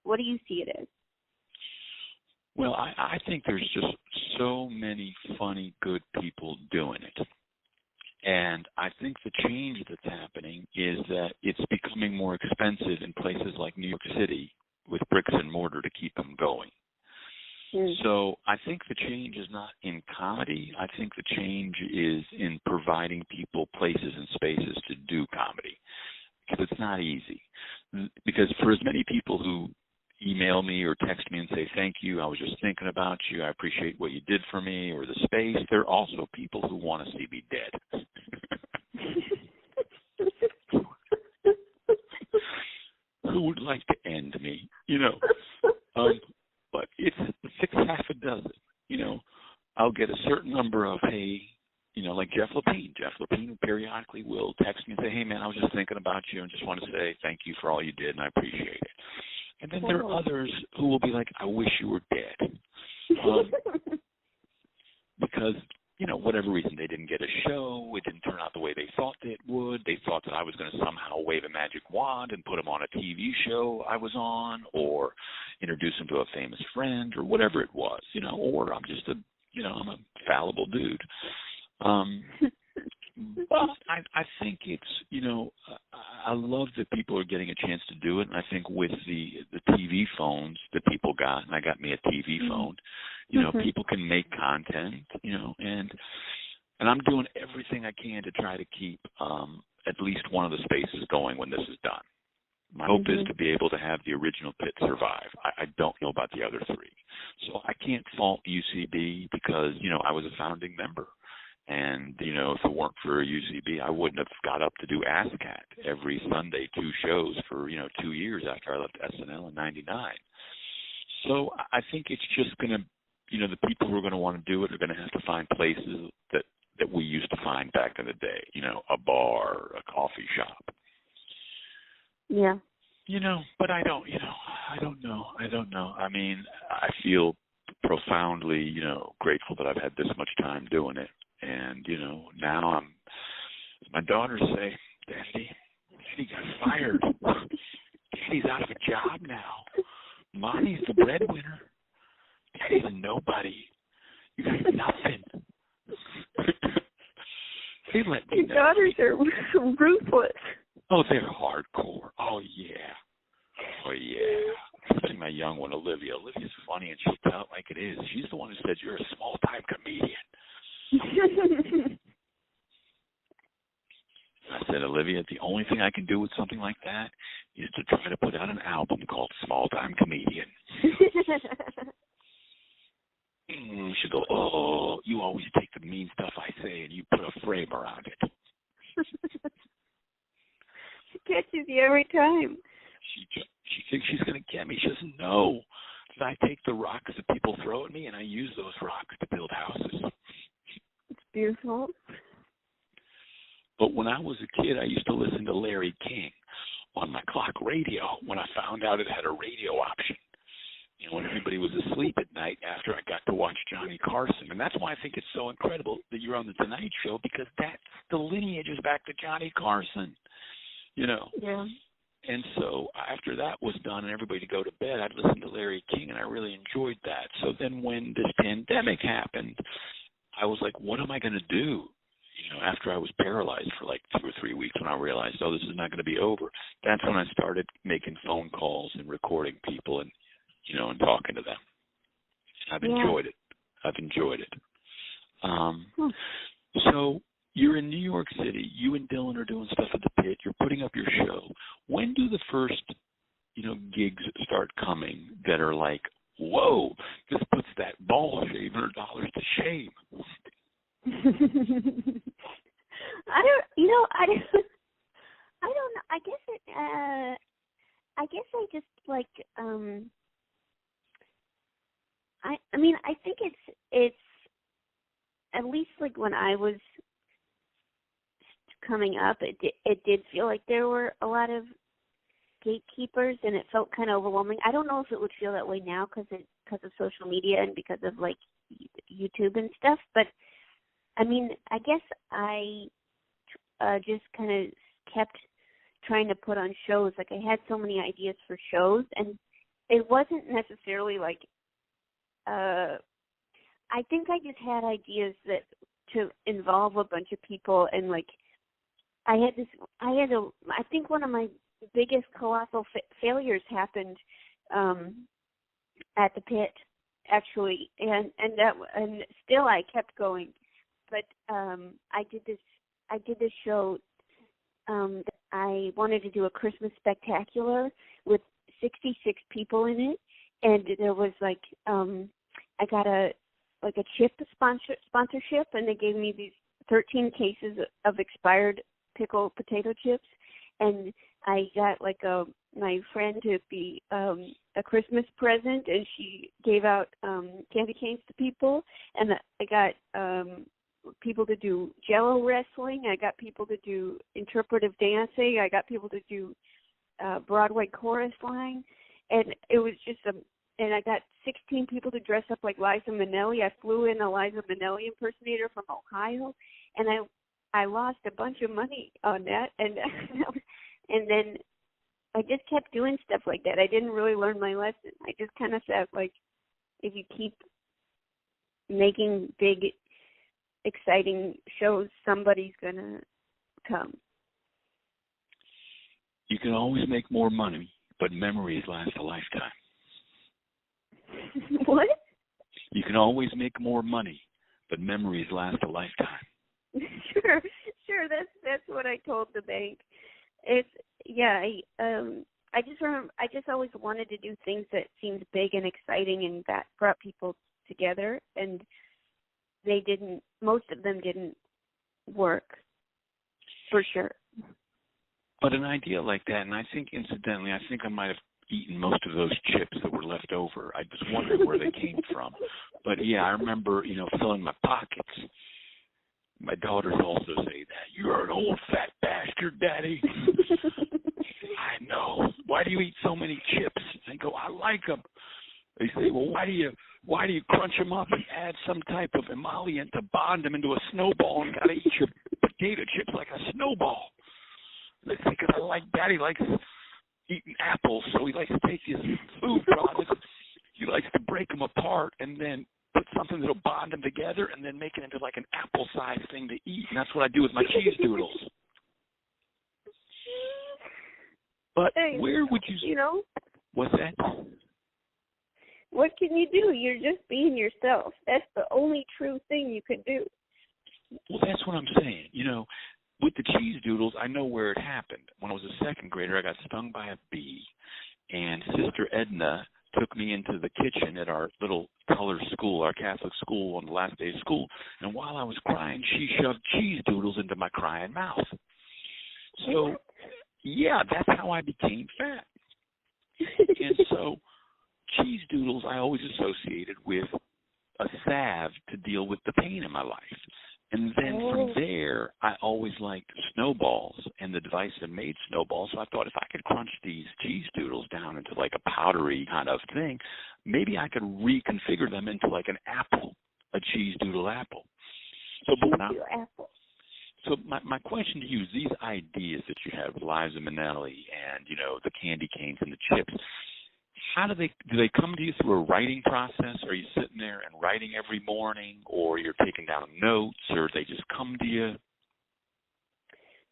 What do you see it as? Well, I think there's just so many funny, good people doing it. And I think the change that's happening is that it's becoming more expensive in places like New York City with bricks and mortar to keep them going. So I think the change is not in comedy. I think the change is in providing people places and spaces to do comedy, because it's not easy. Because for as many people who email me or text me and say, thank you, I was just thinking about you, I appreciate what you did for me, or the space, there are also people who want to see me dead. Who would like to end me, you know? But it's half a dozen, you know. I'll get a certain number of, hey, you know, like Jeff Lapine. Jeff Lapine periodically will text me and say, hey, man, I was just thinking about you and just want to say thank you for all you did, and I appreciate it. And then there are others who will be like, I wish you were dead. Because, you know, whatever reason, they didn't get a show, it didn't turn out the way they thought it would. They thought that I was going to somehow wave a magic wand and put them on a TV show I was on, or introduce them to a famous friend, or whatever it was, you know, or I'm just I'm a fallible dude. But I think it's, you know, I love that people are getting a chance to do it. And I think with the TV phones that people got, and I got me a TV phone, you know, people can make content, you know, and I'm doing everything I can to try to keep at least one of the spaces going when this is done. My hope is to be able to have the original pit survive. I don't know about the other three. So I can't fault UCB because, you know, I was a founding member. And, you know, if it weren't for UCB, I wouldn't have got up to do ASCAT every Sunday, 2 shows for, you know, 2 years after I left SNL in 99. So I think it's just going to, you know, the people who are going to want to do it are going to have to find places that we used to find back in the day, you know, a bar, a coffee shop. Yeah. You know, but I don't know. I mean, I feel profoundly, you know, grateful that I've had this much time doing it. And, you know, now my daughters say, Daddy got fired. Daddy's out of a job now. Mommy's the breadwinner. Daddy's a nobody. You got nothing. They let me know. Your daughters are ruthless. Oh, they're hardcore. Oh, yeah. Especially my young one, Olivia. Olivia's funny, and she'll tell it like it is. She's the one who said, you're a small-time comedian. I said, Olivia, the only thing I can do with something like that is to try to put out an album called Small Time Comedian. She go, oh, you always take the mean stuff I say and you put a frame around it. She catches you every time. She thinks she's going to get me. She doesn't know that I take the rocks that people throw at me and I use those rocks to build houses. It's beautiful. But when I was a kid, I used to listen to Larry King on my clock radio when I found out it had a radio option. You know, when everybody was asleep at night after I got to watch Johnny Carson. And that's why I think it's so incredible that you're on the Tonight Show, because that's the lineage is back to Johnny Carson, you know. Yeah. And so after that was done and everybody go to bed, I'd listen to Larry King, and I really enjoyed that. So then when this pandemic happened, I was like, what am I going to do? You know, after I was paralyzed for like 2 or 3 weeks, when I realized, oh, this is not going to be over, that's when I started making phone calls and recording people and, you know, and talking to them. I've enjoyed it. So you're in New York City. You and Dylan are doing stuff at the Pit. You're putting up your show. When do the first gigs start coming that are like, whoa, this puts that ball shaver dollars to shame. I don't know. I guess I just like, I mean, I think it's at least like when I was coming up, it did feel like there were a lot of gatekeepers, and it felt kind of overwhelming. I don't know if it would feel that way now because of social media and because of like YouTube and stuff. But I mean, I guess I just kind of kept trying to put on shows. Like I had so many ideas for shows, and it wasn't necessarily like. I think I just had ideas that to involve a bunch of people, and like I think one of my biggest colossal failures happened at the pit, actually, and still I kept going, but I did this show that I wanted to do a Christmas spectacular with 66 people in it, and there was like I got a chip sponsorship, and they gave me these 13 cases of expired pickled potato chips, and I got like my friend to be a Christmas present, and she gave out candy canes to people, and I got people to do Jello wrestling, I got people to do interpretive dancing, I got people to do Broadway chorus line, and it was just and I got 16 people to dress up like Liza Minnelli. I flew in a Liza Minnelli impersonator from Ohio, and I lost a bunch of money on that, and then I just kept doing stuff like that. I didn't really learn my lesson. I just kind of said, like, if you keep making big, exciting shows, somebody's going to come. You can always make more money, but memories last a lifetime. What? You can always make more money, but memories last a lifetime. Sure. That's what I told the bank. It's I just remember I just always wanted to do things that seemed big and exciting and that brought people together, and most of them didn't work, for sure. But an idea like that, and I think incidentally, I might have eaten most of those chips that were left over. I was wondering where they came from. But yeah, I remember, filling my pockets. My daughters also say that. You're an old fat bastard, Daddy. I know. Why do you eat so many chips? I go, I like them. They say, well, why do you crunch them up and add some type of emollient to bond them into a snowball and gotta eat your potato chips like a snowball? They say, because Daddy likes eating apples, so he likes to take his food products. He likes to break them apart and then put something that'll bond them together and then make it into like an apple-sized thing to eat. And that's what I do with my cheese doodles. But where would you... What's that? What can you do? You're just being yourself. That's the only true thing you can do. Well, that's what I'm saying. With the cheese doodles, I know where it happened. When I was a second grader, I got stung by a bee, and Sister Edna took me into the kitchen at our little color school, our Catholic school, on the last day of school, and while I was crying, she shoved cheese doodles into my crying mouth. So, yeah, that's how I became fat. And so, cheese doodles I always associated with a salve to deal with the pain in my life. And then from there, I always liked snowballs and the device that made snowballs. So I thought if I could crunch these cheese doodles down into like a powdery kind of thing, maybe I could reconfigure them into like an apple, a cheese doodle apple. So my question to you is these ideas that you have with Liza Minnelli and, the candy canes and the chips, how do they come to you through a writing process? Are you sitting there and writing every morning, or you're taking down notes, or they just come to you?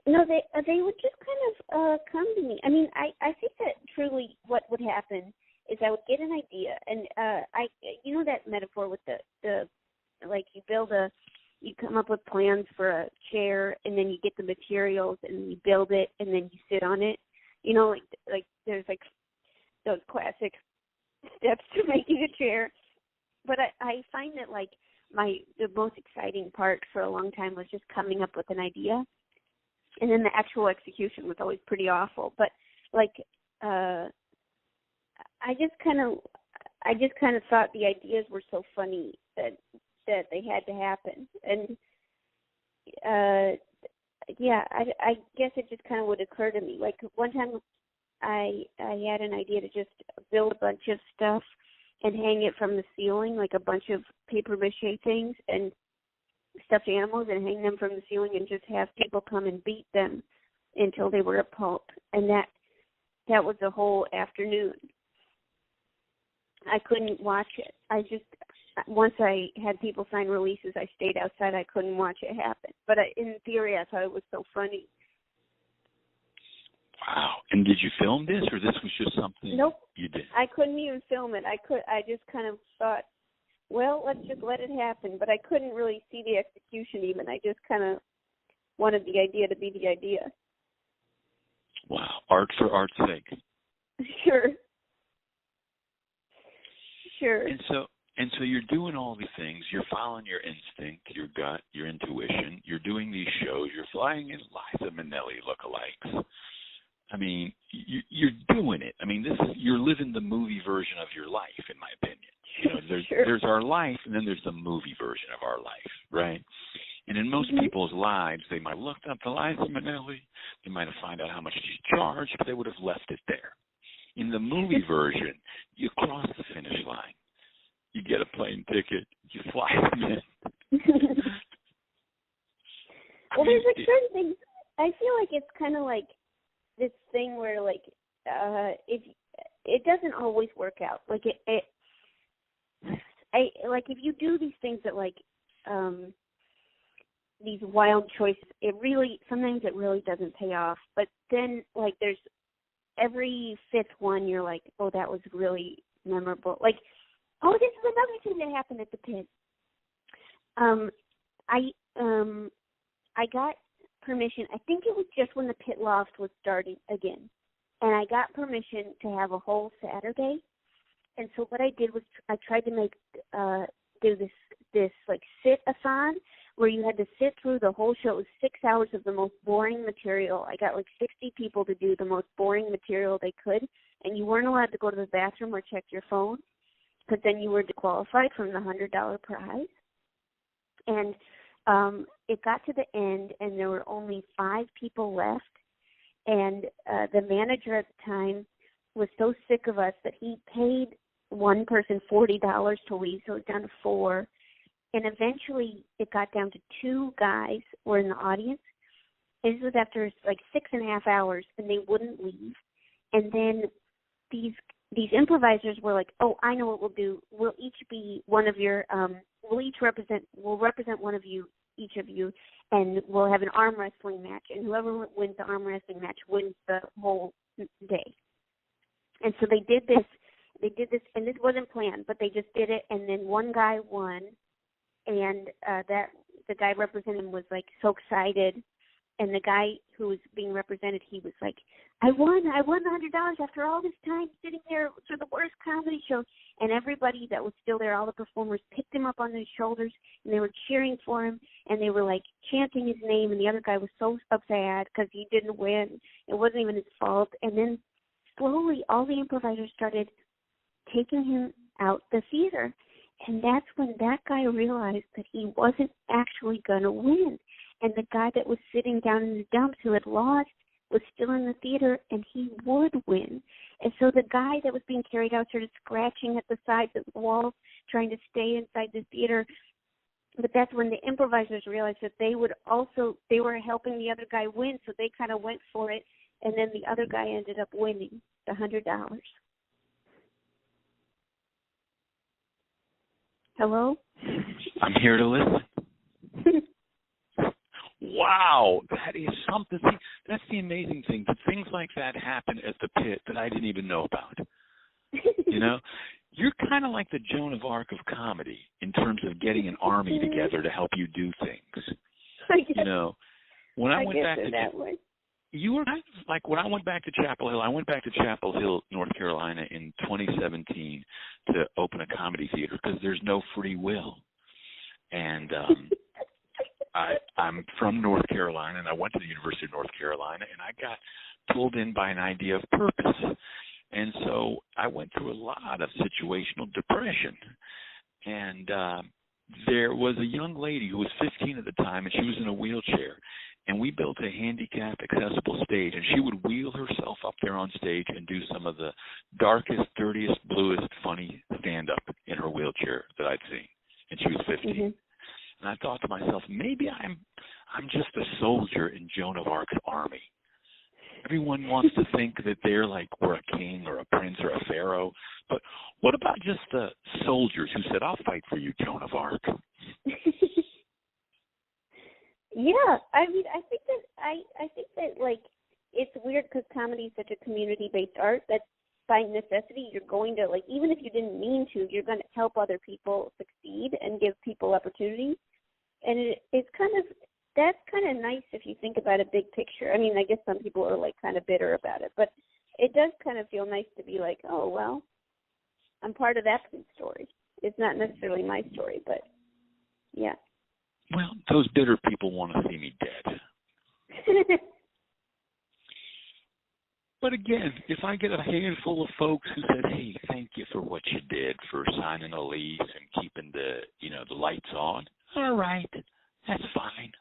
No, they would just kind of come to me. I mean, I think that truly what would happen is I would get an idea, and that metaphor with the like you come up with plans for a chair, and then you get the materials, and you build it, and then you sit on it. Like there's like those classic steps to making a chair. But I find that, like, the most exciting part for a long time was just coming up with an idea, and then the actual execution was always pretty awful. But, like, I just kind of thought the ideas were so funny that they had to happen. And I guess it just kind of would occur to me. Like, one time I had an idea to just build a bunch of stuff and hang it from the ceiling, like a bunch of paper mache things and stuffed animals, and hang them from the ceiling and just have people come and beat them until they were a pulp. And that was the whole afternoon. I couldn't watch it. Once I had people sign releases, I stayed outside. I couldn't watch it happen. But in theory, I thought it was so funny. Wow. And did you film this, or this was just something you did? I couldn't even film it. I just kind of thought, well, let's just let it happen. But I couldn't really see the execution even. I just kind of wanted the idea to be the idea. Wow. Art for art's sake. Sure. And so you're doing all these things. You're following your instinct, your gut, your intuition. You're doing these shows. You're flying in Liza Minnelli lookalikes. I mean, you're doing it. I mean, you're living the movie version of your life, in my opinion. You know, there's our life, and then there's the movie version of our life, right? And in most people's lives, they might have looked up to Liza Minnelli. They might have found out how much she charged, but they would have left it there. In the movie version, you cross the finish line. You get a plane ticket. You fly them in. Well, there's like certain things. I feel like it's kind of like this thing where, like, if it doesn't always work out. Like if you do these things that, like, these wild choices, sometimes it really doesn't pay off. But then, like, there's every fifth one, you're like, oh, that was really memorable. Like, oh, this is another thing that happened at the pit. I got permission. I think it was just when the pit loft was starting again, and I got permission to have a whole Saturday. And so what I did was I tried to do this like sit-a-thon where you had to sit through the whole show. It was 6 hours of the most boring material. I got like 60 people to do the most boring material they could, and you weren't allowed to go to the bathroom or check your phone, because then you were disqualified from the $100 prize. And it got to the end, and there were only 5 people left. And the manager at the time was so sick of us that he paid one person $40 to leave, so it was down to 4. And eventually it got down to 2 guys were in the audience. This was after like 6.5 hours, and they wouldn't leave. And then these improvisers were like, oh, I know what we'll do. We'll each be one of your, we'll represent one of you, each of you, and we'll have an arm wrestling match. And whoever wins the arm wrestling match wins the whole day. And so they did this, and this wasn't planned, but they just did it. And then one guy won, and the guy representing him was like so excited. And the guy who was being represented, he was like, I won the $100 after all this time sitting there for the worst comedy show. And everybody that was still there, all the performers, picked him up on their shoulders, and they were cheering for him, and they were like chanting his name. And the other guy was so upset because he didn't win. It wasn't even his fault. And then slowly all the improvisers started taking him out the theater. And that's when that guy realized that he wasn't actually going to win. And the guy that was sitting down in the dumps who had lost was still in the theater, and he would win. And so the guy that was being carried out started scratching at the sides of the walls, trying to stay inside the theater. But that's when the improvisers realized that they were helping the other guy win, so they kind of went for it. And then the other guy ended up winning the $100. Hello? I'm here to listen. Wow, that is something. See, that's the amazing thing. That things like that happen at the pit that I didn't even know about. You know, you're kind of like the Joan of Arc of comedy in terms of getting an army together to help you do things. I guess, you know, when I went back to that way. you were kind of like when I went back to Chapel Hill. I went back to Chapel Hill, North Carolina, in 2017 to open a comedy theater because there's no free will. And I'm from North Carolina, and I went to the University of North Carolina, and I got pulled in by an idea of purpose. And so I went through a lot of situational depression. And there was a young lady who was 15 at the time, and she was in a wheelchair. And we built a handicap accessible stage, and she would wheel herself up there on stage and do some of the darkest, dirtiest, bluest, funny stand-up in her wheelchair that I'd seen. And she was 15. Mm-hmm. And I thought to myself, maybe I'm just a soldier in Joan of Arc's army. Everyone wants to think that they're like we're a king or a prince or a pharaoh. But what about just the soldiers who said, I'll fight for you, Joan of Arc? Yeah, I mean, I think that like it's weird because comedy is such a community-based art that by necessity you're going to, like, even if you didn't mean to, you're going to help other people succeed and give people opportunities. And that's kind of nice if you think about a big picture. I mean, I guess some people are like kind of bitter about it, but it does kind of feel nice to be like, oh, well, I'm part of that story. It's not necessarily my story, but yeah. Well, those bitter people want to see me dead. But again, if I get a handful of folks who said, hey, thank you for what you did, for signing a lease and keeping the lights on, all right, that's fine.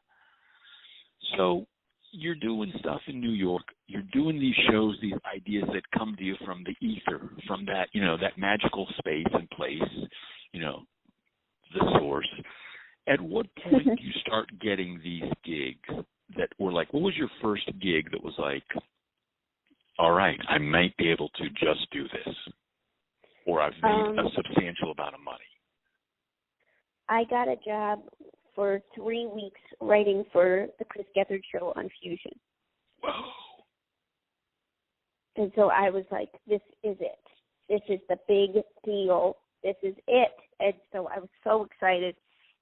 So you're doing stuff in New York. You're doing these shows, these ideas that come to you from the ether, from that, that magical space and place, the source. At what point do you start getting these gigs that were like, what was your first gig that was like, all right, I might be able to just do this, or I've made a substantial amount of money? I got a job for 3 weeks writing for the Chris Gethard show on Fusion. Whoa. And so I was like, this is it. This is the big deal. This is it. And so I was so excited.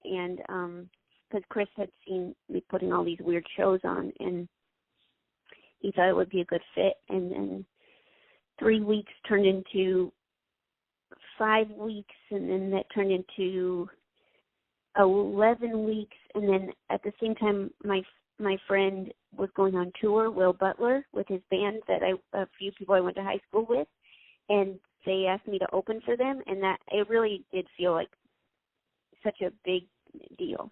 And because Chris had seen me putting all these weird shows on, and he thought it would be a good fit. And then 3 weeks turned into 5 weeks, and then that turned into 11 weeks. And then at the same time, my friend was going on tour, Will Butler, with his band that a few people I went to high school with, and they asked me to open for them, and that it really did feel like such a big deal.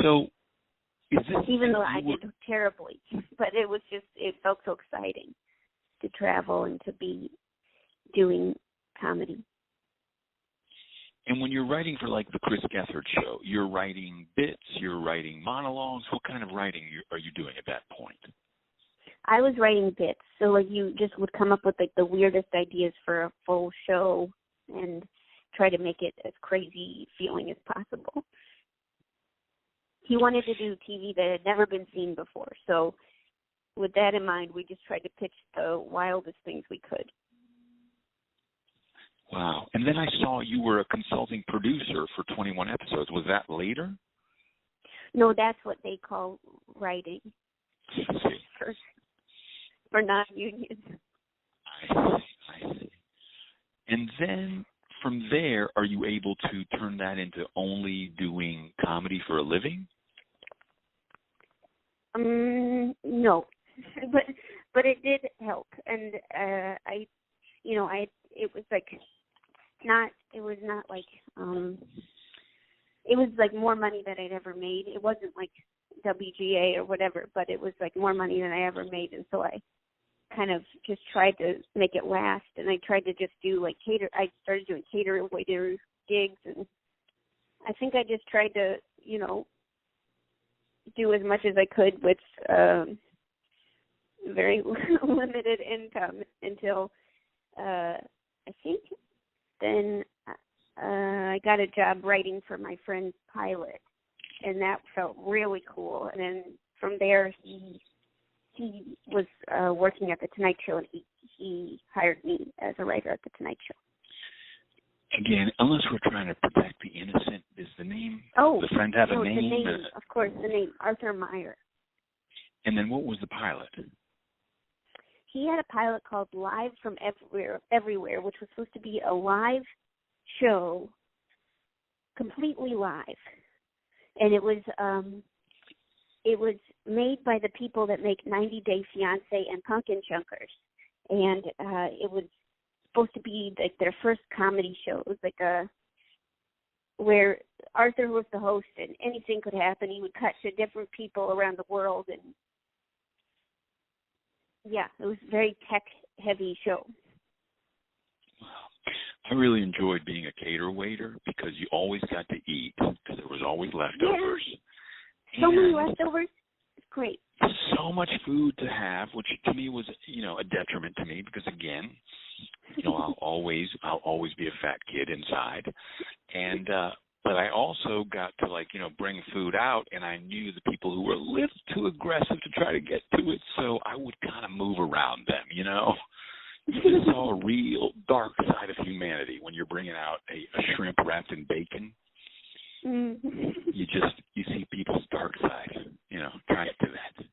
So, is this even though I did terribly, but it felt so exciting to travel and to be doing comedy. And when you're writing for like the Chris Gethard show, you're writing bits, you're writing monologues. What kind of writing are you doing at that point? I was writing bits, so like you just would come up with like the weirdest ideas for a full show and try to make it as crazy feeling as possible. He wanted to do TV that had never been seen before, so with that in mind, we just tried to pitch the wildest things we could. Wow. And then I saw you were a consulting producer for 21 episodes. Was that later? No, that's what they call writing for non-unions. I see. And then from there, are you able to turn that into only doing comedy for a living? No, but it did help, and it was like more money than I'd ever made. It wasn't like WGA or whatever, but it was like more money than I ever made, and so I kind of just tried to make it last, and I tried to just do like I started doing cater, waiter gigs, and I think I just tried to, do as much as I could with very limited income until I think then I got a job writing for my friend's pilot, and that felt really cool. And then from there, he was working at the Tonight Show, and he hired me as a writer at the Tonight Show. Again, unless we're trying to protect the innocent, is the name? The friend have a name? The name, of course, the name, Arthur Meyer. And then what was the pilot? He had a pilot called Live from Everywhere, which was supposed to be a live show, completely live. And it was made by the people that make 90 Day Fiancé and Pumpkin Chunkers. And it was supposed to be like their first comedy show. It was like where Arthur was the host and anything could happen. He would cut to different people around the world, and yeah, it was a very tech-heavy show. Wow. I really enjoyed being a cater waiter because you always got to eat because there was always leftovers. Yeah. So many leftovers. It's great. So much food to have, which to me was, a detriment to me because, again, I'll always be a fat kid inside. And but I also got to bring food out, and I knew the people who were a little too aggressive to try to get to it, so I would kind of move around them, You just saw a real dark side of humanity when you're bringing out a shrimp wrapped in bacon. Mm-hmm. You see people's dark side, trying to do that.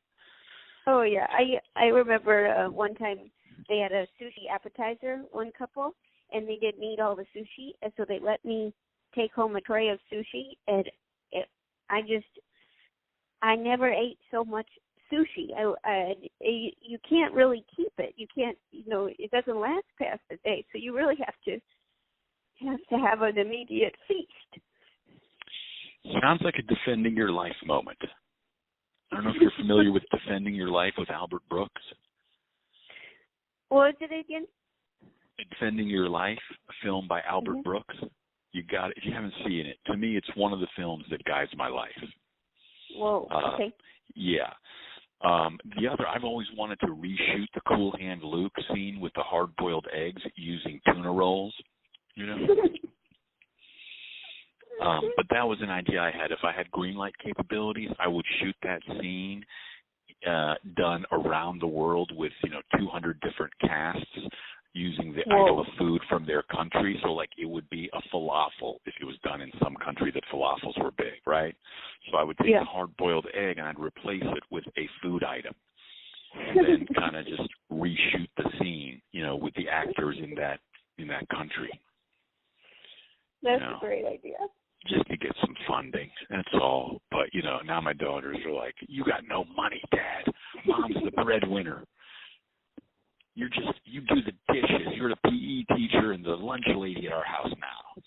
Oh yeah, I remember one time they had a sushi appetizer, one couple, and they didn't eat all the sushi, and so they let me take home a tray of sushi, and I never ate so much sushi. You can't really keep it. You can't, it doesn't last past the day, so you really have to have an immediate feast. Sounds like a defending your life moment. I don't know if you're familiar with Defending Your Life with Albert Brooks. What was it again? Defending Your Life, a film by Albert Brooks. You got it. If you haven't seen it, to me, it's one of the films that guides my life. Whoa, okay. Yeah. The other, I've always wanted to reshoot the Cool Hand Luke scene with the hard-boiled eggs using tuna rolls, But that was an idea I had. If I had green light capabilities, I would shoot that scene done around the world with, 200 different casts using the item of food from their country. So, it would be a falafel if it was done in some country that falafels were big, right? So I would take a hard-boiled egg and I'd replace it with a food item and then kind of just reshoot the scene, with the actors in that country. That's a great idea. Just to get some funding, that's all. But, now my daughters are like, you got no money, Dad. Mom's the breadwinner. You do the dishes. You're the PE teacher and the lunch lady at our house now.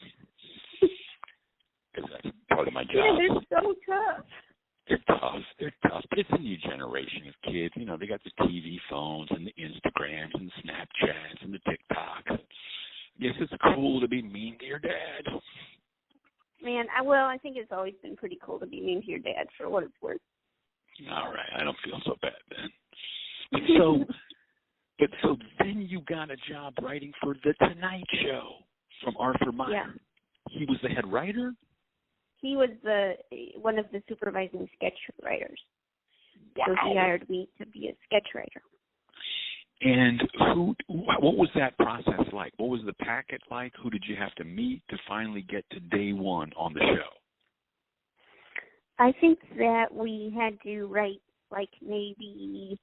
Because that's part of my job. Yeah, they're so tough. They're tough. But it's a new generation of kids. They got the TV phones and the Instagrams and the Snapchats and the TikToks. I guess it's cool to be mean to your dad. Man, I think it's always been pretty cool to be mean to your dad, for what it's worth. All right, I don't feel so bad then. But so then you got a job writing for The Tonight Show from Arthur Meyer. Yeah. He was the head writer? He was one of the supervising sketch writers. Wow. So he hired me to be a sketch writer. And what was that process like? What was the packet like? Who did you have to meet to finally get to day one on the show? I think that we had to write maybe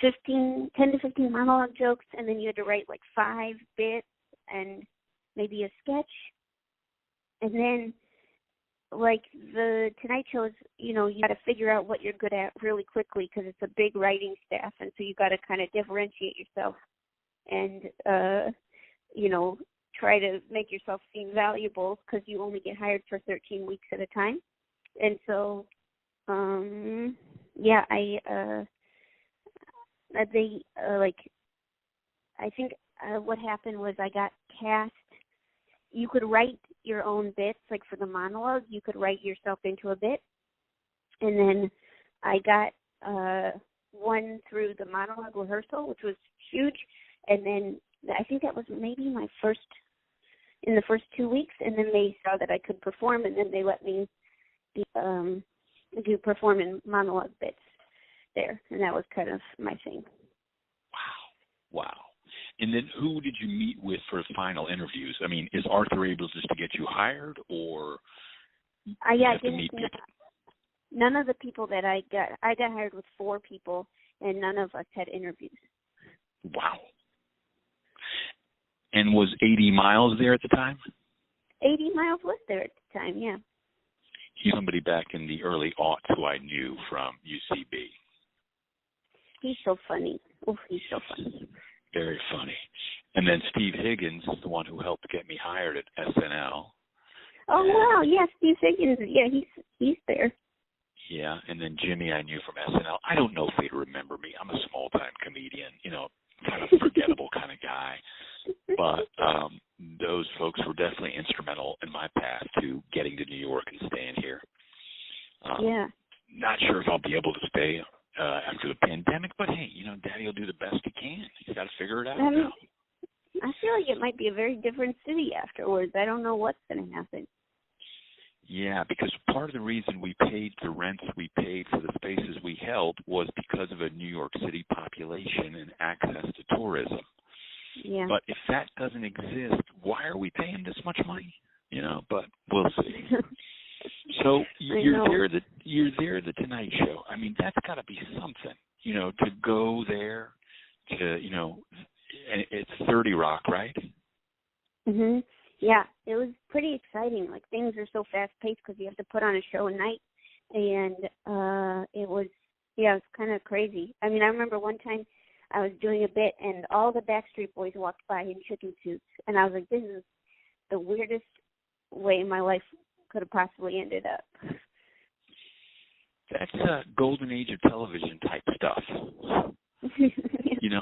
10 to 15 monologue jokes, and then you had to write 5 bits and maybe a sketch. And then the Tonight Show is, you got to figure out what you're good at really quickly because it's a big writing staff, and so you got to kind of differentiate yourself and, try to make yourself seem valuable because you only get hired for 13 weeks at a time. And so, I think what happened was I got cast. You could write your own bits, for the monologue, you could write yourself into a bit. And then I got one through the monologue rehearsal, which was huge. And then I think that was maybe in the first 2 weeks. And then they saw that I could perform, and then they let me do perform in monologue bits there. And that was kind of my thing. Wow. And then who did you meet with for the final interviews? I mean, is Arthur able just to get you hired, or you have to meet people? none of the people that I got hired with 4 people, and none of us had interviews. Wow. And was 80 Miles there at the time? 80 Miles was there at the time, yeah. He's somebody back in the early aughts who I knew from UCB. He's so funny. Oh, he's so funny. Very funny. And then Steve Higgins is the one who helped get me hired at SNL. Oh, wow, yeah, Steve Higgins, yeah, he's there. Yeah, and then Jimmy I knew from SNL. I don't know if they'd remember me. I'm a small-time comedian, kind of forgettable kind of guy. But those folks were definitely instrumental in my path to getting to New York and staying here. Yeah. Not sure if I'll be able to stay after the pandemic, but hey, Daddy will do the best he can. He's got to figure it out now. I feel like it might be a very different city afterwards. I don't know what's going to happen. Yeah, because part of the reason we paid the rents we paid for the spaces we held was because of a New York City population and access to tourism. Yeah. But if that doesn't exist, why are we paying this much money? But we'll see. So you're there at the Tonight Show. I mean, that's got to be something, to go there to, and it's 30 Rock, right? Mhm. Yeah, it was pretty exciting. Like, things are so fast paced because you have to put on a show a night, and it was kind of crazy. I mean, I remember one time I was doing a bit, and all the Backstreet Boys walked by in chicken suits, and I was like, this is the weirdest way my life could have possibly ended up. That's golden age of television type stuff.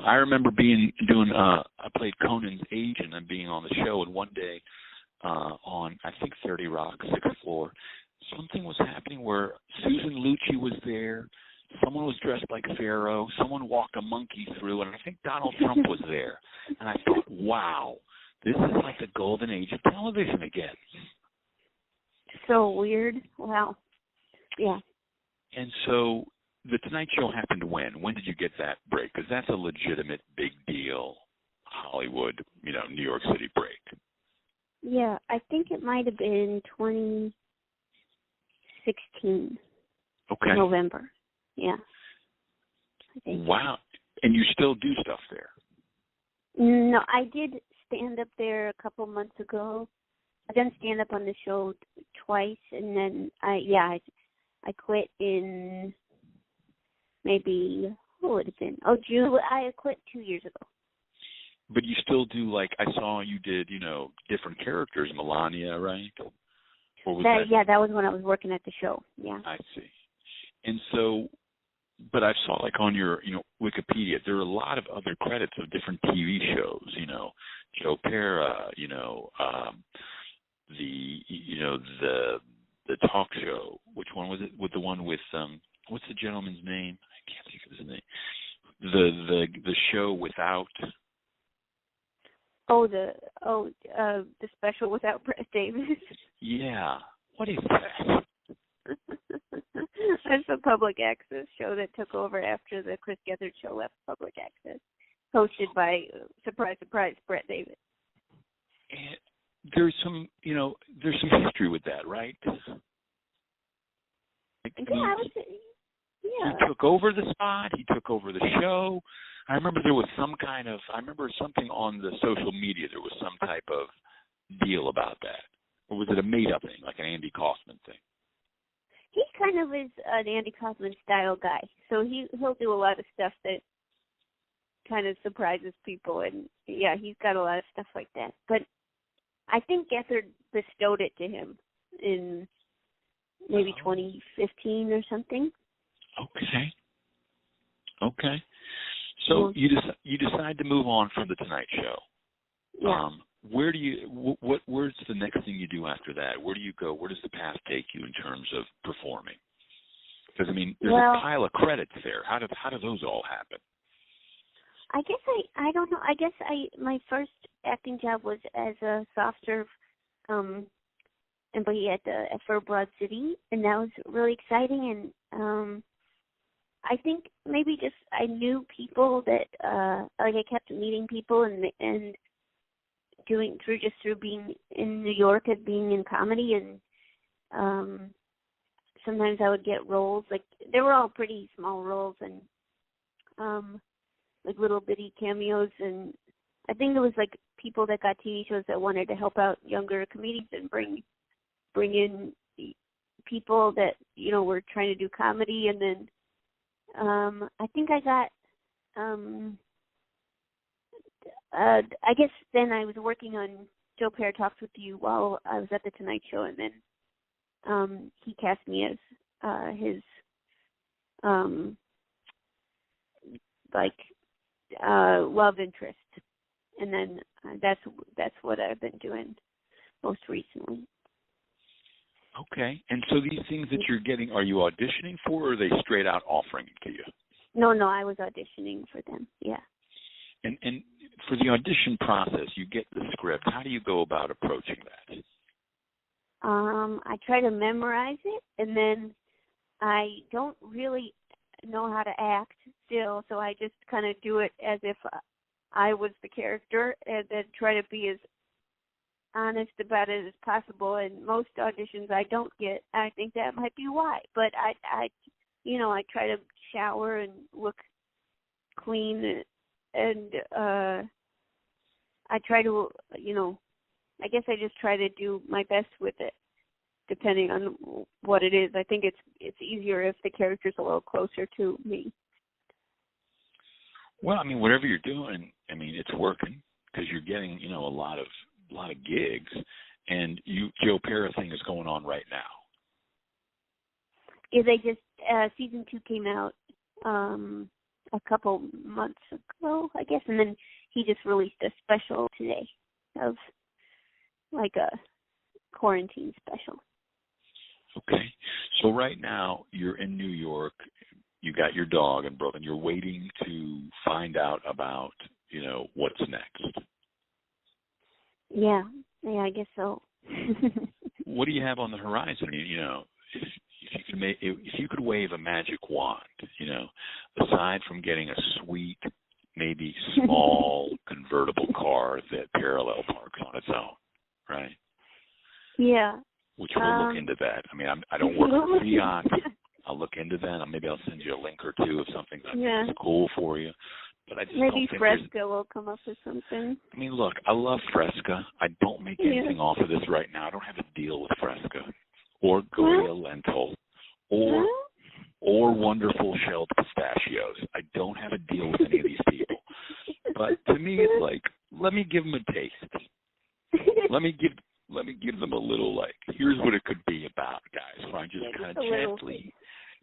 I remember I played Conan's agent and being on the show, and one day on, I think, 30 Rock, 6th floor, something was happening where Susan Lucci was there, someone was dressed like Pharaoh, someone walked a monkey through, and I think Donald Trump was there. And I thought, wow, this is like the golden age of television again. So weird. Wow. Yeah. And so the Tonight Show happened when? When did you get that break? Because that's a legitimate big deal Hollywood, New York City break. Yeah, I think it might have been 2016. Okay. November. Yeah. I think. Wow. And you still do stuff there? No, I did stand up there a couple months ago. I've done stand up on the show twice, and then I quit in maybe, what would it have been? Oh, June. I quit 2 years ago. But you still do, like, I saw you did, different characters, Melania, right? Or was that? Yeah, that was when I was working at the show. Yeah. I see. And so, but I saw, like, on your, Wikipedia, there are a lot of other credits of different TV shows, Joe Pera, the talk show. Which one was it? With the one with, what's the gentleman's name? I can't think of his name. The show without. The special without Brett Davis. Yeah. What is that? That's a public access show that took over after the Chris Gethard show left public access, hosted by, surprise, surprise, Brett Davis. And there's some history with that, right? He took over the spot. He took over the show. I remember there was something on the social media. There was some type of deal about that. Or was it a made-up thing, like an Andy Kaufman thing? He kind of is an Andy Kaufman style guy. So he'll do a lot of stuff that kind of surprises people. And, yeah, he's got a lot of stuff like that. But I think Gethard bestowed it to him in maybe 2015 or something. Okay. So you decide to move on from the Tonight Show. Yeah. Where's the next thing you do after that? Where do you go? Where does the path take you in terms of performing? Because I mean, there's a pile of credits there. How do those all happen? I guess I don't know. I guess my first acting job was as a soft serve employee for Broad City, and that was really exciting. And I think maybe just I knew people that I kept meeting people and doing through being in New York and being in comedy, and sometimes I would get roles. Like, they were all pretty small roles and like little bitty cameos. And I think it was like people that got TV shows that wanted to help out younger comedians and bring in people that, you know, were trying to do comedy. And then I think I got I guess then I was working on Joe Pear Talks with You while I was at the Tonight Show, and then he cast me as his love interest, and then that's what I've been doing most recently. Okay. And so these things that you're getting, are you auditioning for, or are they straight out offering it to you? No, I was auditioning for them. Yeah. And for the audition process, you get the script. How do you go about approaching that? I try to memorize it, and then I don't really know how to act still, so I just kind of do it as if I was the character, and then try to be as honest about it as possible. And most auditions I don't get. I think that might be why. But I try to shower and look clean, and I try to, I guess I just try to do my best with it, depending on what it is. I think it's easier if the character's a little closer to me. Well, I mean, whatever you're doing, I mean, it's working because you're getting, a lot of gigs, and Joe Pear thing is going on right now. Yeah, they just season 2 came out a couple months ago, I guess, and then he just released a special today of like a quarantine special. Okay, so right now you're in New York. You got your dog and brother, and you're waiting to find out about, what's next. Yeah, I guess so. What do you have on the horizon? I mean, if you could wave a magic wand, aside from getting a sweet, maybe small convertible car that parallel parks on its own, right? Yeah. Which we'll look into that. I mean, I don't work for Fiat. I'll look into that. Maybe I'll send you a link or two of something that is cool for you. But I just maybe don't think Fresca will come up with something. I mean, look, I love Fresca. I don't make anything off of this right now. I don't have a deal with Fresca or Goya lentil or wonderful shelled pistachios. I don't have a deal with any of these people. But to me, it's like, let me give them a taste. Let me give them a little, like, here's what it could be about, guys. Where I just kind of gently,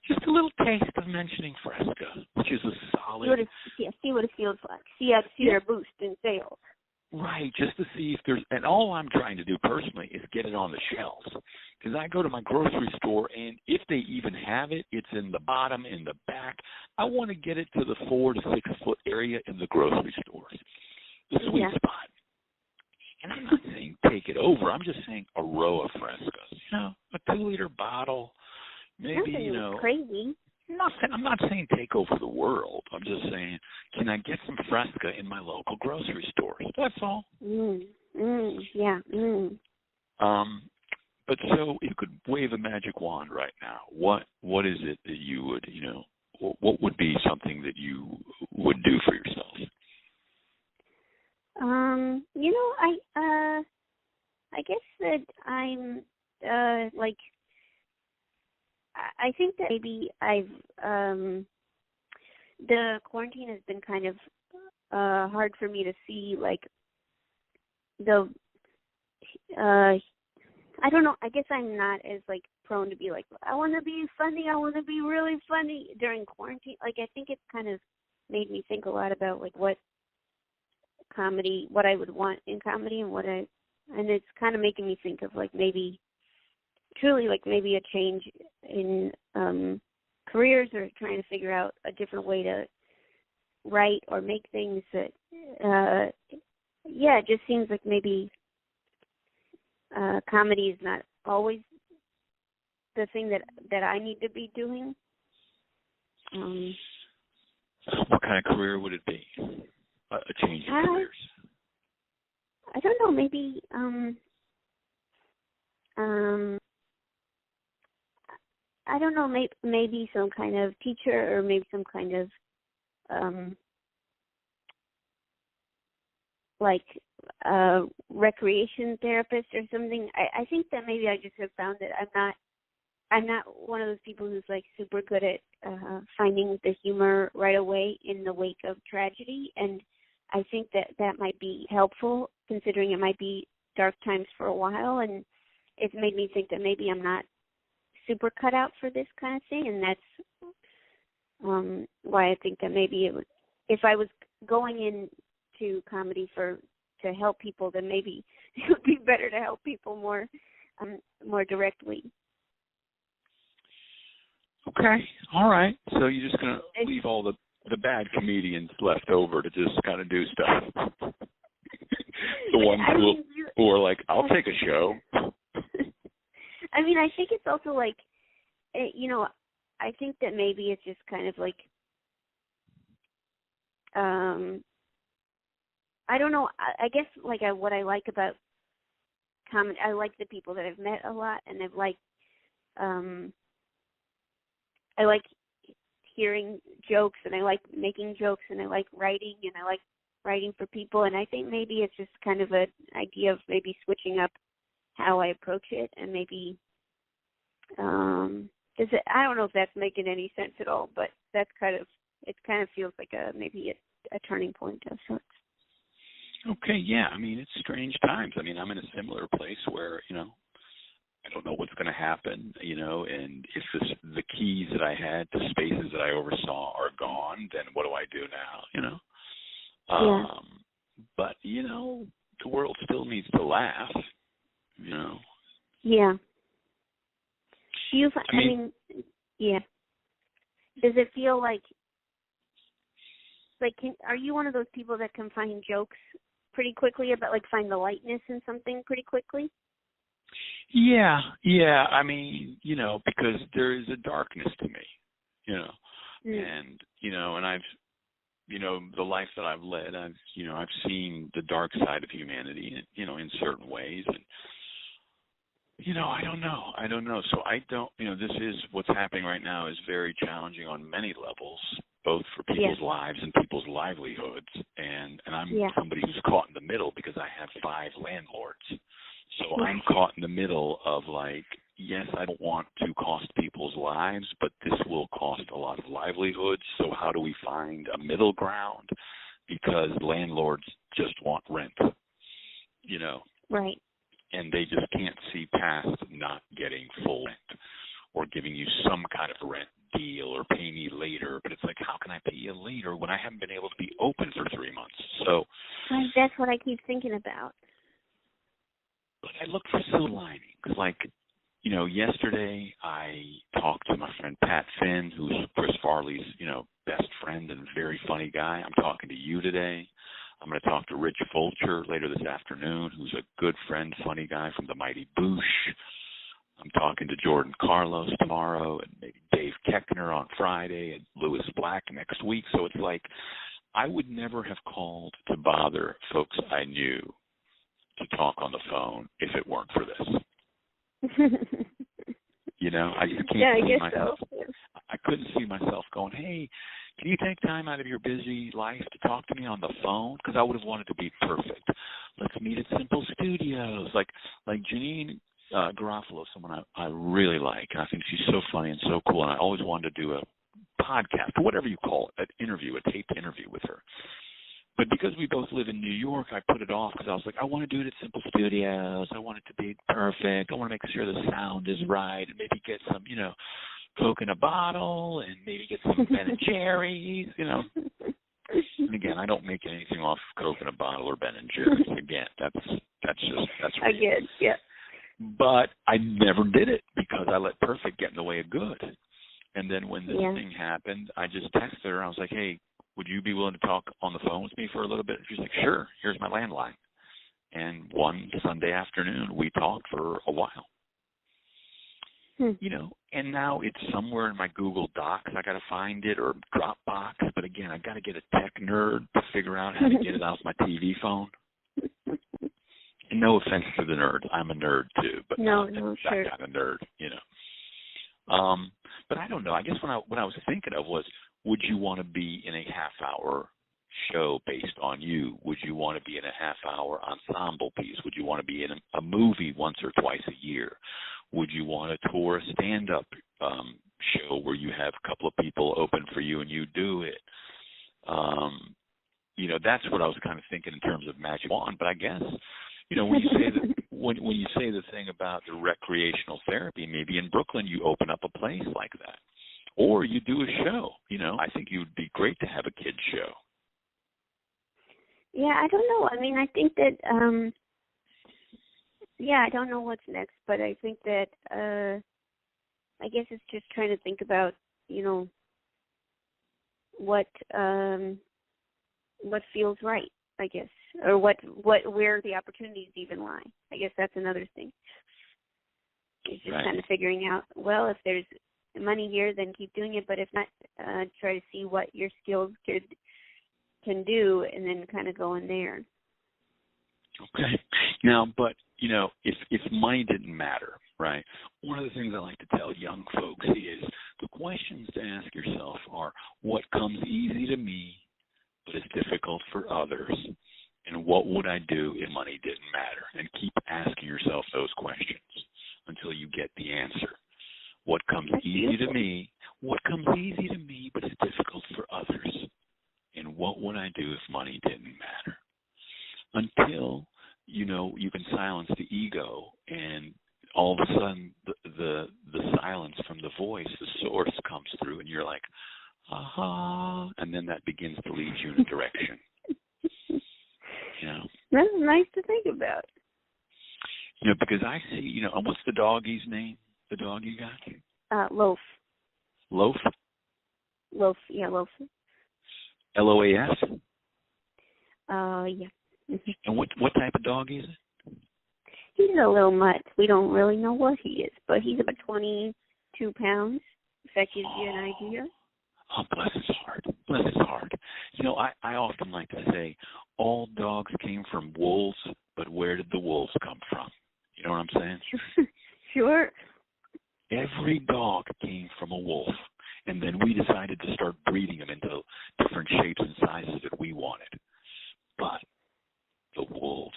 just a little taste of mentioning Fresca, which is a solid. See what it feels like. See their boost in sales. Right, just to see if there's, and all I'm trying to do personally is get it on the shelves. Because I go to my grocery store, and if they even have it, it's in the bottom, in the back. I want to get it to the 4 to 6 foot area in the grocery stores, the sweet spot. And I'm not saying take it over. I'm just saying a row of Frescas. A 2-liter bottle, maybe, crazy. I'm not saying take over the world. I'm just saying, can I get some Fresca in my local grocery stores? That's all. Yeah. But so you could wave a magic wand right now. What is it that you would, what would be something that you would do for yourself? I guess that I'm I think that maybe I've the quarantine has been kind of hard for me to see, like, the I don't know, I guess I'm not as, like, prone to be like, I want to be funny, I want to be really funny during quarantine. Like, I think it's kind of made me think a lot about, like, what I would want in comedy, and it's kind of making me think of, like, maybe truly, like, maybe a change in careers, or trying to figure out a different way to write or make things that it just seems like maybe comedy is not always the thing that I need to be doing. What kind of career would it be? A change in careers? I don't know, maybe I don't know, maybe some kind of teacher or maybe some kind of like recreation therapist or something. I think that maybe I just have found that I'm not one of those people who's like super good at finding the humor right away in the wake of tragedy, and I think that might be helpful, considering it might be dark times for a while, and it's made me think that maybe I'm not super cut out for this kind of thing, and that's why I think that maybe if I was going into comedy to help people, then maybe it would be better to help people more directly. Okay, all right. So you're just gonna leave all the bad comedians left over to just kind of do stuff. The ones who are like, I'll take a show. I mean, I think it's also like, I think that maybe it's just kind of like, I don't know. I guess like what I like about comedy, I like the people that I've met a lot, and I've liked, I like hearing jokes, and I like making jokes, and I like writing, and I like writing for people, and I think maybe it's just kind of an idea of maybe switching up how I approach it, and maybe I don't know if that's making any sense at all, but that's kind of feels like maybe a turning point of sorts. Okay, yeah. I mean, it's strange times. I mean, I'm in a similar place where, I don't know what's going to happen, and if the keys that I had to spaces that I oversaw are gone, then what do I do now, Yeah. But, the world still needs to laugh, Yeah. I mean, yeah. Does it feel like are you one of those people that can find jokes pretty quickly find the lightness in something pretty quickly? Yeah. I mean, because there is a darkness to me, and, and I've, the life that I've led, I've seen the dark side of humanity, in certain ways. And, I don't know. So I don't, this is what's happening right now is very challenging on many levels, both for people's lives and people's livelihoods. And I'm somebody who's caught in the middle because I have 5 landlords. So I'm caught in the middle of yes, I don't want to cost people's lives, but this will cost a lot of livelihoods. So how do we find a middle ground? Because landlords just want rent, Right. And they just can't see past not getting full rent or giving you some kind of rent deal or pay me later. But it's like, how can I pay you later when I haven't been able to be open for 3 months? So that's what I keep thinking about. But I look for silver linings. Yesterday I talked to my friend Pat Finn, who's Chris Farley's, best friend and very funny guy. I'm talking to you today. I'm going to talk to Rich Fulcher later this afternoon, who's a good friend, funny guy from the Mighty Boosh. I'm talking to Jordan Carlos tomorrow, and maybe Dave Keckner on Friday, and Lewis Black next week. So it's like I would never have called to bother folks I knew to talk on the phone if it weren't for this. I just can't see myself. So. I couldn't see myself going, hey, can you take time out of your busy life to talk to me on the phone? Because I would have wanted to be perfect. Let's meet at Simple Studios. Like Janine Garofalo, someone I really like, and I think she's so funny and so cool, and I always wanted to do a podcast, or whatever you call it, a taped interview with her. But because we both live in New York, I put it off because I was like, I want to do it at Simple Studios. I want it to be perfect. I want to make sure the sound is right and maybe get some, Coke in a bottle and maybe get some Ben and Jerry's, And again, I don't make anything off Coke in a bottle or Ben and Jerry's. Again, that's I get, yeah. But I never did it because I let perfect get in the way of good. And then when this thing happened, I just texted her. I was like, hey, would you be willing to talk on the phone with me for a little bit? She's like, sure, here's my landline. And one Sunday afternoon, we talked for a while. And now it's somewhere in my Google Docs. I got to find it, or Dropbox. But again, I got to get a tech nerd to figure out how to get it off my TV phone. And no offense to the nerds. I'm a nerd too, but no, that sure. kind of nerd, But I don't know. I guess what I was thinking of was, would you want to be in a half-hour show based on you? Would you want to be in a half-hour ensemble piece? Would you want to be in a movie once or twice a year? Would you want to tour a stand-up show where you have a couple of people open for you and you do it? That's what I was kind of thinking in terms of magic wand. But I guess, when you say that, when you say the thing about the recreational therapy, maybe in Brooklyn you open up a place like that, or you do a show. I think it would be great to have a kids show. Yeah, I don't know. I mean, I think that, I don't know what's next, but I think that, I guess it's just trying to think about, what feels right, I guess, or where the opportunities even lie. I guess that's another thing. It's just kind of figuring out, well, if there's money here, then keep doing it, but if not, try to see what your skills can do, and then kind of go in there. Okay. Now, but, if money didn't matter, right, one of the things I like to tell young folks is the questions to ask yourself are, what comes easy to me but is difficult for others, and what would I do if money didn't matter? And keep asking yourself those questions until you get the answer. What comes easy to me? What comes easy to me but is difficult for others? And what would I do if money didn't matter? Until, you can silence the ego, and all of a sudden the silence from the voice, the source, comes through, and you're like, aha, and then that begins to lead you in a direction. That's nice to think about. Because I see, what's the doggy's name? The dog you got? Loaf. Loaf? Loaf, yeah, Loaf. LOAF? Yeah. And what type of dog is it? He's a little mutt. We don't really know what he is, but he's about 22 pounds. If that gives you an idea. Oh, bless his heart. Bless his heart. I often like to say, all dogs came from wolves, but where did the wolves come from? You know what I'm saying? Sure. Every dog came from a wolf, and then we decided to start breeding them into different shapes and sizes that we wanted. But the wolves,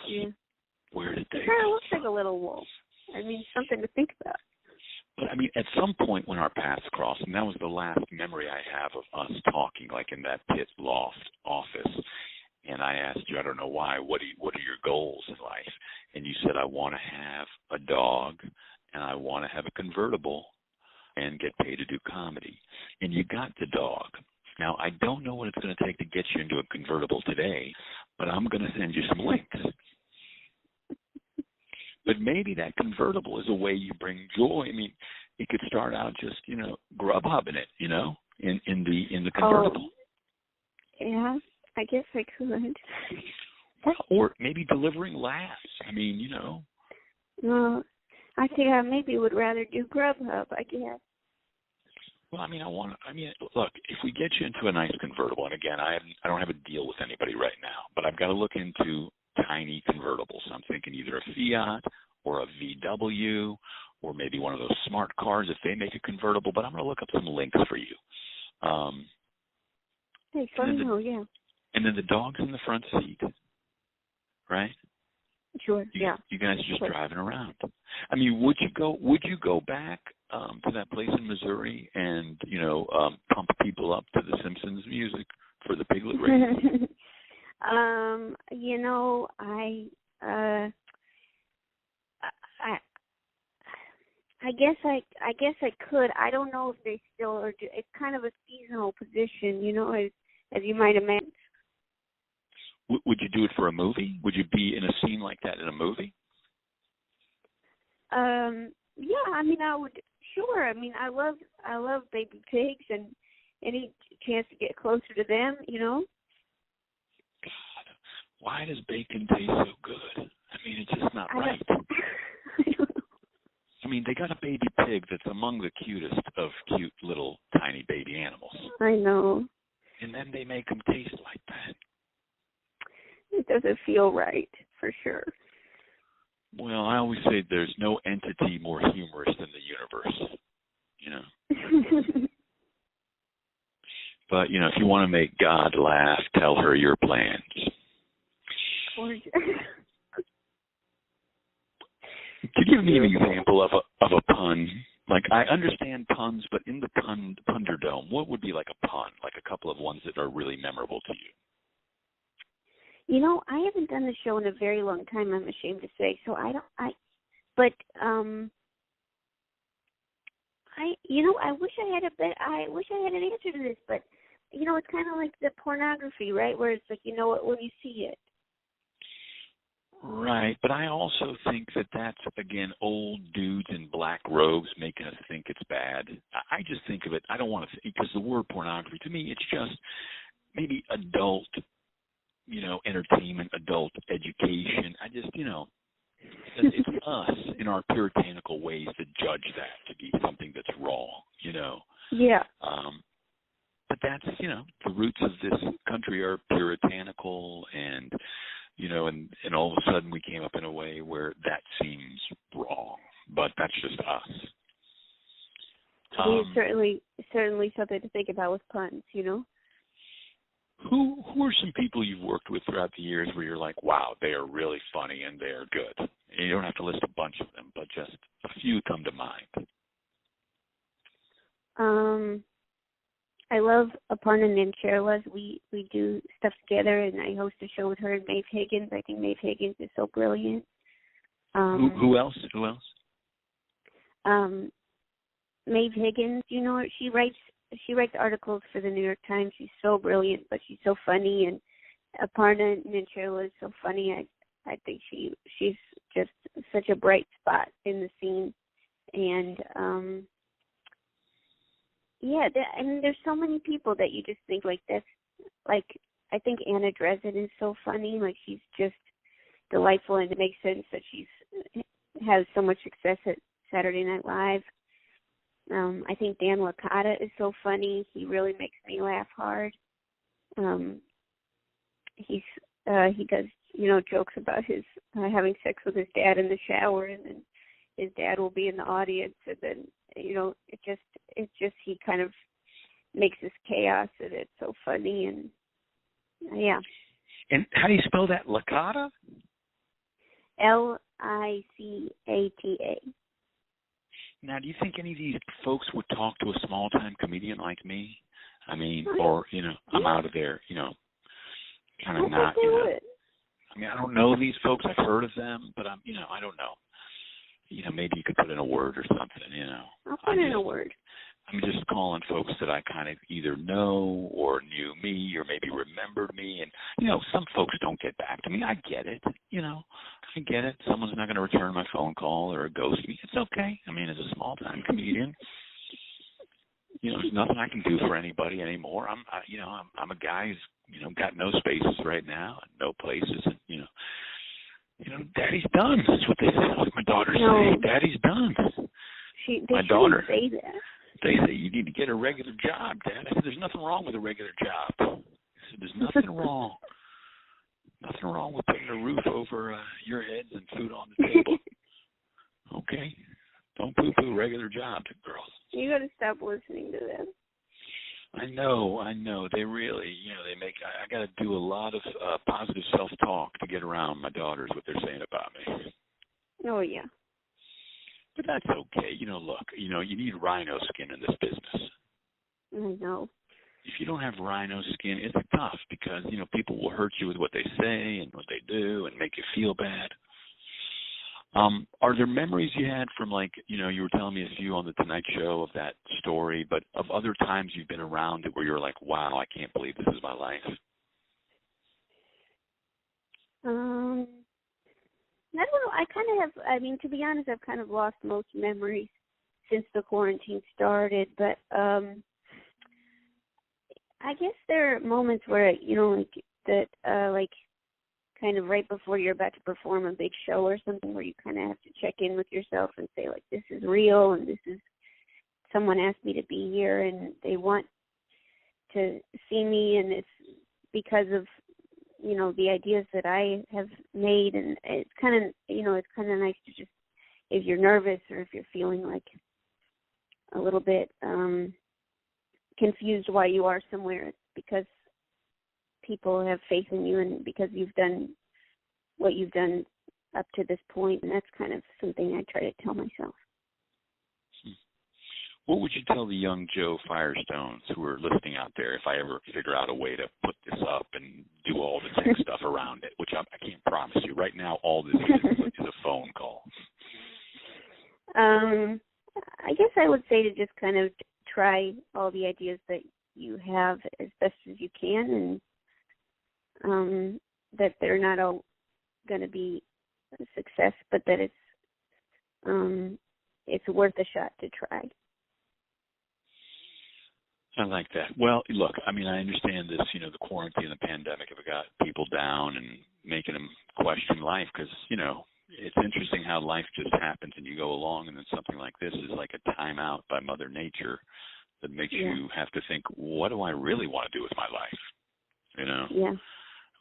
where did they come from? It looks like a little wolf. I mean, something to think about. But, at some point when our paths crossed, and that was the last memory I have of us talking, like in that pit loft office, and I asked you, I don't know why, what are your goals in life? And you said, I want to have a dog, and I want to have a convertible, and get paid to do comedy. And you got the dog. Now, I don't know what it's going to take to get you into a convertible today, but I'm going to send you some links. But maybe that convertible is a way you bring joy. It could start out just, Grubhubbing it, in the convertible. Oh, yeah, I guess I could. Well, or maybe delivering laughs. Well, I think I maybe would rather do Grubhub, I guess. Well, look, if we get you into a nice convertible, and again, I don't have a deal with anybody right now, but I've got to look into tiny convertibles. I'm thinking either a Fiat or a VW or maybe one of those smart cars if they make a convertible, but I'm going to look up some links for you. Hey, funny, yeah. And then the dog's in the front seat, right? Sure, yeah. You guys are just driving around. Would you go back to that place in Missouri and, pump people up to the Simpsons music for the Piglet race? I guess I could. I don't know if they still are. It's kind of a seasonal position, as you might imagine. Would you do it for a movie? Would you be in a scene like that in a movie? Yeah, I would. Sure. I love baby pigs, and any chance to get closer to them, God, why does bacon taste so good? It's just not right. They got a baby pig that's among the cutest of cute little tiny baby animals. I know. And then they make them taste like that. It doesn't feel right, for sure. Well, I always say there's no entity more humorous than the universe, if you want to make God laugh, tell her your plans. To give me an example of a pun, like I understand puns, but in the Punderdome, what would be like a pun, like a couple of ones that are really memorable to you? I haven't done the show in a very long time, I'm ashamed to say. So I wish I had an answer to this, but it's kind of like the pornography, right? Where it's like, when you see it. Right, but I also think that that's, again, old dudes in black robes making us think it's bad. I just think of it, I don't want to, because the word pornography, to me, it's just maybe adult, entertainment, adult education. I just, it's us in our puritanical ways to judge that to be something that's wrong, Yeah. But that's, the roots of this country are puritanical and, and all of a sudden we came up in a way where that seems wrong, but that's just us. It's certainly something to think about with puns, Who are some people you've worked with throughout the years where you're like, wow, they are really funny and they're good? And you don't have to list a bunch of them, but just a few come to mind. I love Aparna Nancherla. We do stuff together, and I host a show with her and Maeve Higgins. I think Maeve Higgins is so brilliant. Who else? Maeve Higgins, she writes articles for the New York Times. She's so brilliant, but she's so funny. And Aparna Nancherla is so funny. I think she's just such a bright spot in the scene. And there's so many people that you just think like that's like, I think Anna Dresden is so funny. Like, she's just delightful, and it makes sense that has so much success at Saturday Night Live. I think Dan Licata is so funny. He really makes me laugh hard. He does, jokes about his having sex with his dad in the shower, and then his dad will be in the audience, and then, it's just he kind of makes this chaos, and it's so funny, and yeah. And how do you spell that? Licata? Licata. Now, do you think any of these folks would talk to a small-time comedian like me? I mean, or, I'm out of there, kind of not, I mean, I don't know these folks. I've heard of them, but I don't know. Maybe you could put in a word or something, I'll put in a word. I'm just calling folks that I kind of either know or knew me or maybe remembered me. And, some folks don't get back to me. I get it. I get it. Someone's not going to return my phone call or ghost me. It's okay. I mean, as a small-time comedian, there's nothing I can do for anybody anymore. I'm a guy who's, got no spaces right now, no places. And, Daddy's done. That's what they say. What my daughters say. Daddy's done. My daughter. Say that. They say, you need to get a regular job, Dad. I said, there's nothing wrong with a regular job. I said, there's nothing wrong. Nothing wrong with putting a roof over your heads and food on the table. Okay? Don't poo-poo regular jobs, girls. You got to stop listening to them. I know. They really, they make, I got to do a lot of positive self-talk to get around my daughters, what they're saying about me. Oh, yeah. But that's okay. Look, you need rhino skin in this business. I know. If you don't have rhino skin, it's tough because, people will hurt you with what they say and what they do and make you feel bad. Are there memories you had from, like, you were telling me a few on the Tonight Show of that story, but of other times you've been around it where you're like, wow, I can't believe this is my life? I don't know. I kind of have, to be honest, I've kind of lost most memories since the quarantine started, but I guess there are moments where, kind of right before you're about to perform a big show or something, where you kind of have to check in with yourself and say, like, this is real, and someone asked me to be here, and they want to see me, and it's because of, the ideas that I have made, and it's kind of, it's kind of nice to just, if you're nervous or if you're feeling like a little bit confused why you are somewhere, because people have faith in you and because you've done what you've done up to this point, and that's kind of something I try to tell myself. What would you tell the young Joe Firestones who are listening out there if I ever figure out a way to put this up and do all the tech stuff around it, which I can't promise you. Right now, all this is a phone call. I guess I would say to just kind of try all the ideas that you have as best as you can, and that they're not all going to be a success, but that it's worth a shot to try. I like that. Well, look, I mean, I understand this, the quarantine and the pandemic have got people down and making them question life because, it's interesting how life just happens and you go along and then something like this is like a timeout by Mother Nature that makes you have to think, what do I really want to do with my life,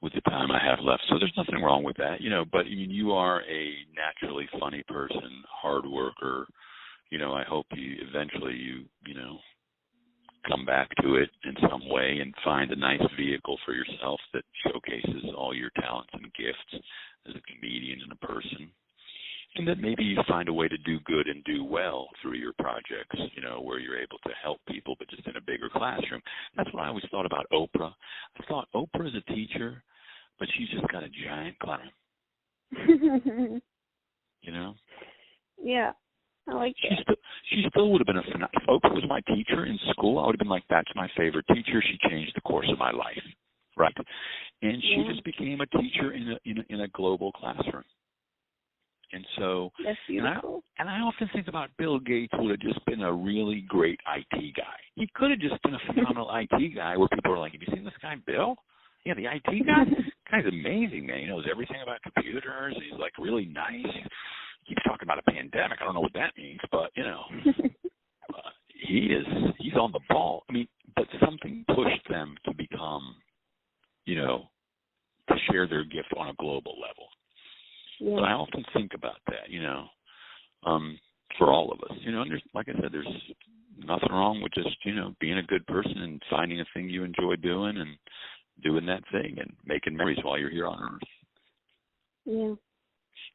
with the time I have left. So there's nothing wrong with that, but I mean, you are a naturally funny person, hard worker. I hope eventually you come back to it in some way and find a nice vehicle for yourself that showcases all your talents and gifts as a comedian and a person. And that maybe you find a way to do good and do well through your projects, where you're able to help people, but just in a bigger classroom. That's what I always thought about Oprah. I thought Oprah is a teacher, but she's just got a giant classroom. Yeah. I like that. She still would have been if Oprah was my teacher in school, I would have been like, that's my favorite teacher. She changed the course of my life, right? And she just became a teacher in a global classroom. And so, that's beautiful. And I often think about Bill Gates would have just been a really great IT guy. He could have just been a phenomenal IT guy where people are like, have you seen this guy, Bill? Yeah, the IT guy? This guy's amazing, man. He knows everything about computers. He's like really nice. Keeps talking about a pandemic. I don't know what that means, but he's on the ball. I mean, but something pushed them to become, to share their gift on a global level. Yeah. But I often think about that, for all of us, and there's, like I said, there's nothing wrong with just, being a good person and finding a thing you enjoy doing and doing that thing and making memories while you're here on Earth. Yeah.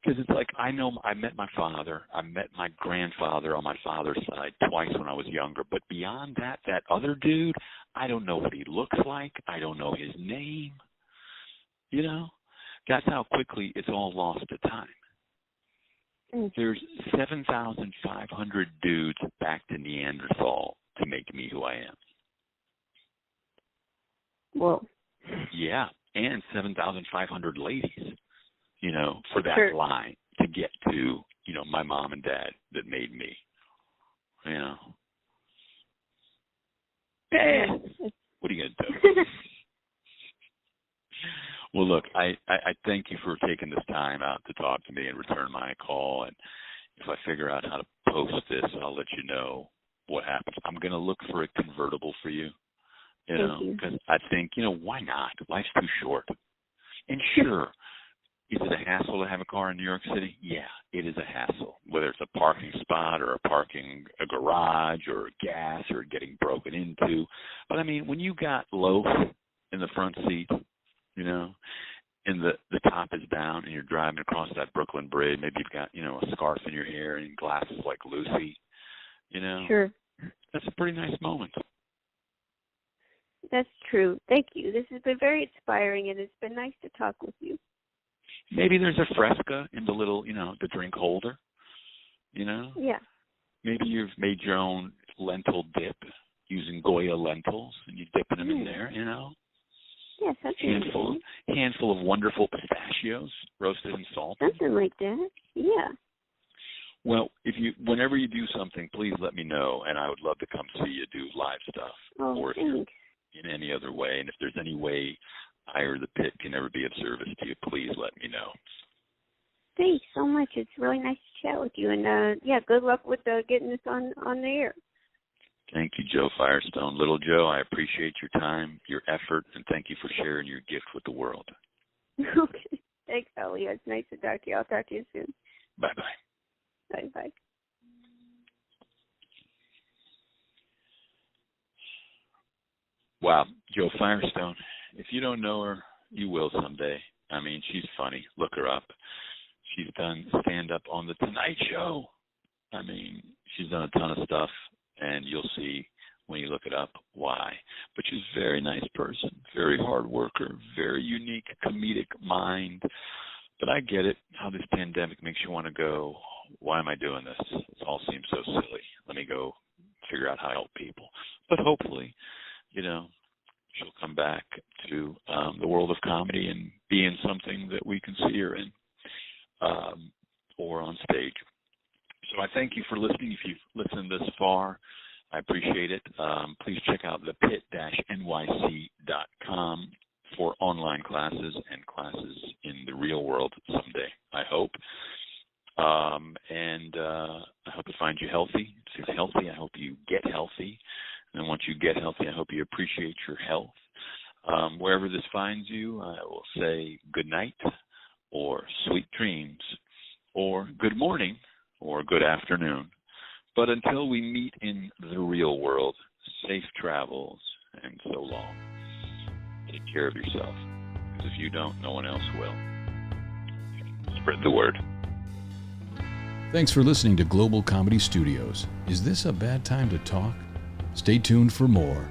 Because it's like, I know I met my father. I met my grandfather on my father's side twice when I was younger. But beyond that, that other dude, I don't know what he looks like. I don't know his name. That's how quickly it's all lost to time. There's 7,500 dudes back to Neanderthal to make me who I am. Whoa. Yeah, and 7,500 ladies. For that line to get to, my mom and dad that made me, Yeah. What are you going to do? Well, look, I thank you for taking this time out to talk to me and return my call. And if I figure out how to post this, I'll let you know what happens. I'm going to look for a convertible for you, because I think, why not? Life's too short. And sure, is it a hassle to have a car in New York City? Yeah, it is a hassle, whether it's a parking spot or a garage or gas or getting broken into. But, I mean, when you got Loaf in the front seat, and the top is down and you're driving across that Brooklyn Bridge, maybe you've got, a scarf in your hair and glasses like Lucy, Sure. That's a pretty nice moment. That's true. Thank you. This has been very inspiring, and it's been nice to talk with you. Maybe there's a Fresca in the little, the drink holder, Yeah. Maybe you've made your own lentil dip using Goya lentils, and you're dipping them in there, Yes, that's handful of wonderful pistachios, roasted and salted. Something like that. Yeah. Well, whenever you do something, please let me know, and I would love to come see you do live stuff. Or if you're in any other way, and if there's any way I or the pit can ever be of service to you, please let me know. Thanks so much. It's really nice to chat with you, and good luck with getting this on the air. Thank you, Joe Firestone. Little Joe, I appreciate your time, your effort, and thank you for sharing your gift with the world. Okay. Thanks, Ellie. It's nice to talk to you. I'll talk to you soon. Bye-bye. Bye-bye. Wow, Joe Firestone. If you don't know her, you will someday. I mean, she's funny. Look her up. She's done stand-up on The Tonight Show. I mean, she's done a ton of stuff, and you'll see when you look it up why. But she's a very nice person, very hard worker, very unique comedic mind. But I get it, how this pandemic makes you want to go, why am I doing this? It all seems so silly. Let me go figure out how to help people. But hopefully, you know, she'll come back to the world of comedy and be in something that we can see her in, or on stage. So I thank you for listening. If you've listened this far, I appreciate it. Please check out thepit-nyc.com for online classes and classes in the real world someday, I hope. And I hope it finds you healthy. If you're healthy, I hope you get healthy. And once you get healthy, I hope you appreciate your health. Wherever this finds you, I will say good night, or sweet dreams, or good morning, or good afternoon. But until we meet in the real world, safe travels, and so long. Take care of yourself, because if you don't, no one else will. Spread the word. Thanks for listening to Global Comedy Studios. Is this a bad time to talk? Stay tuned for more.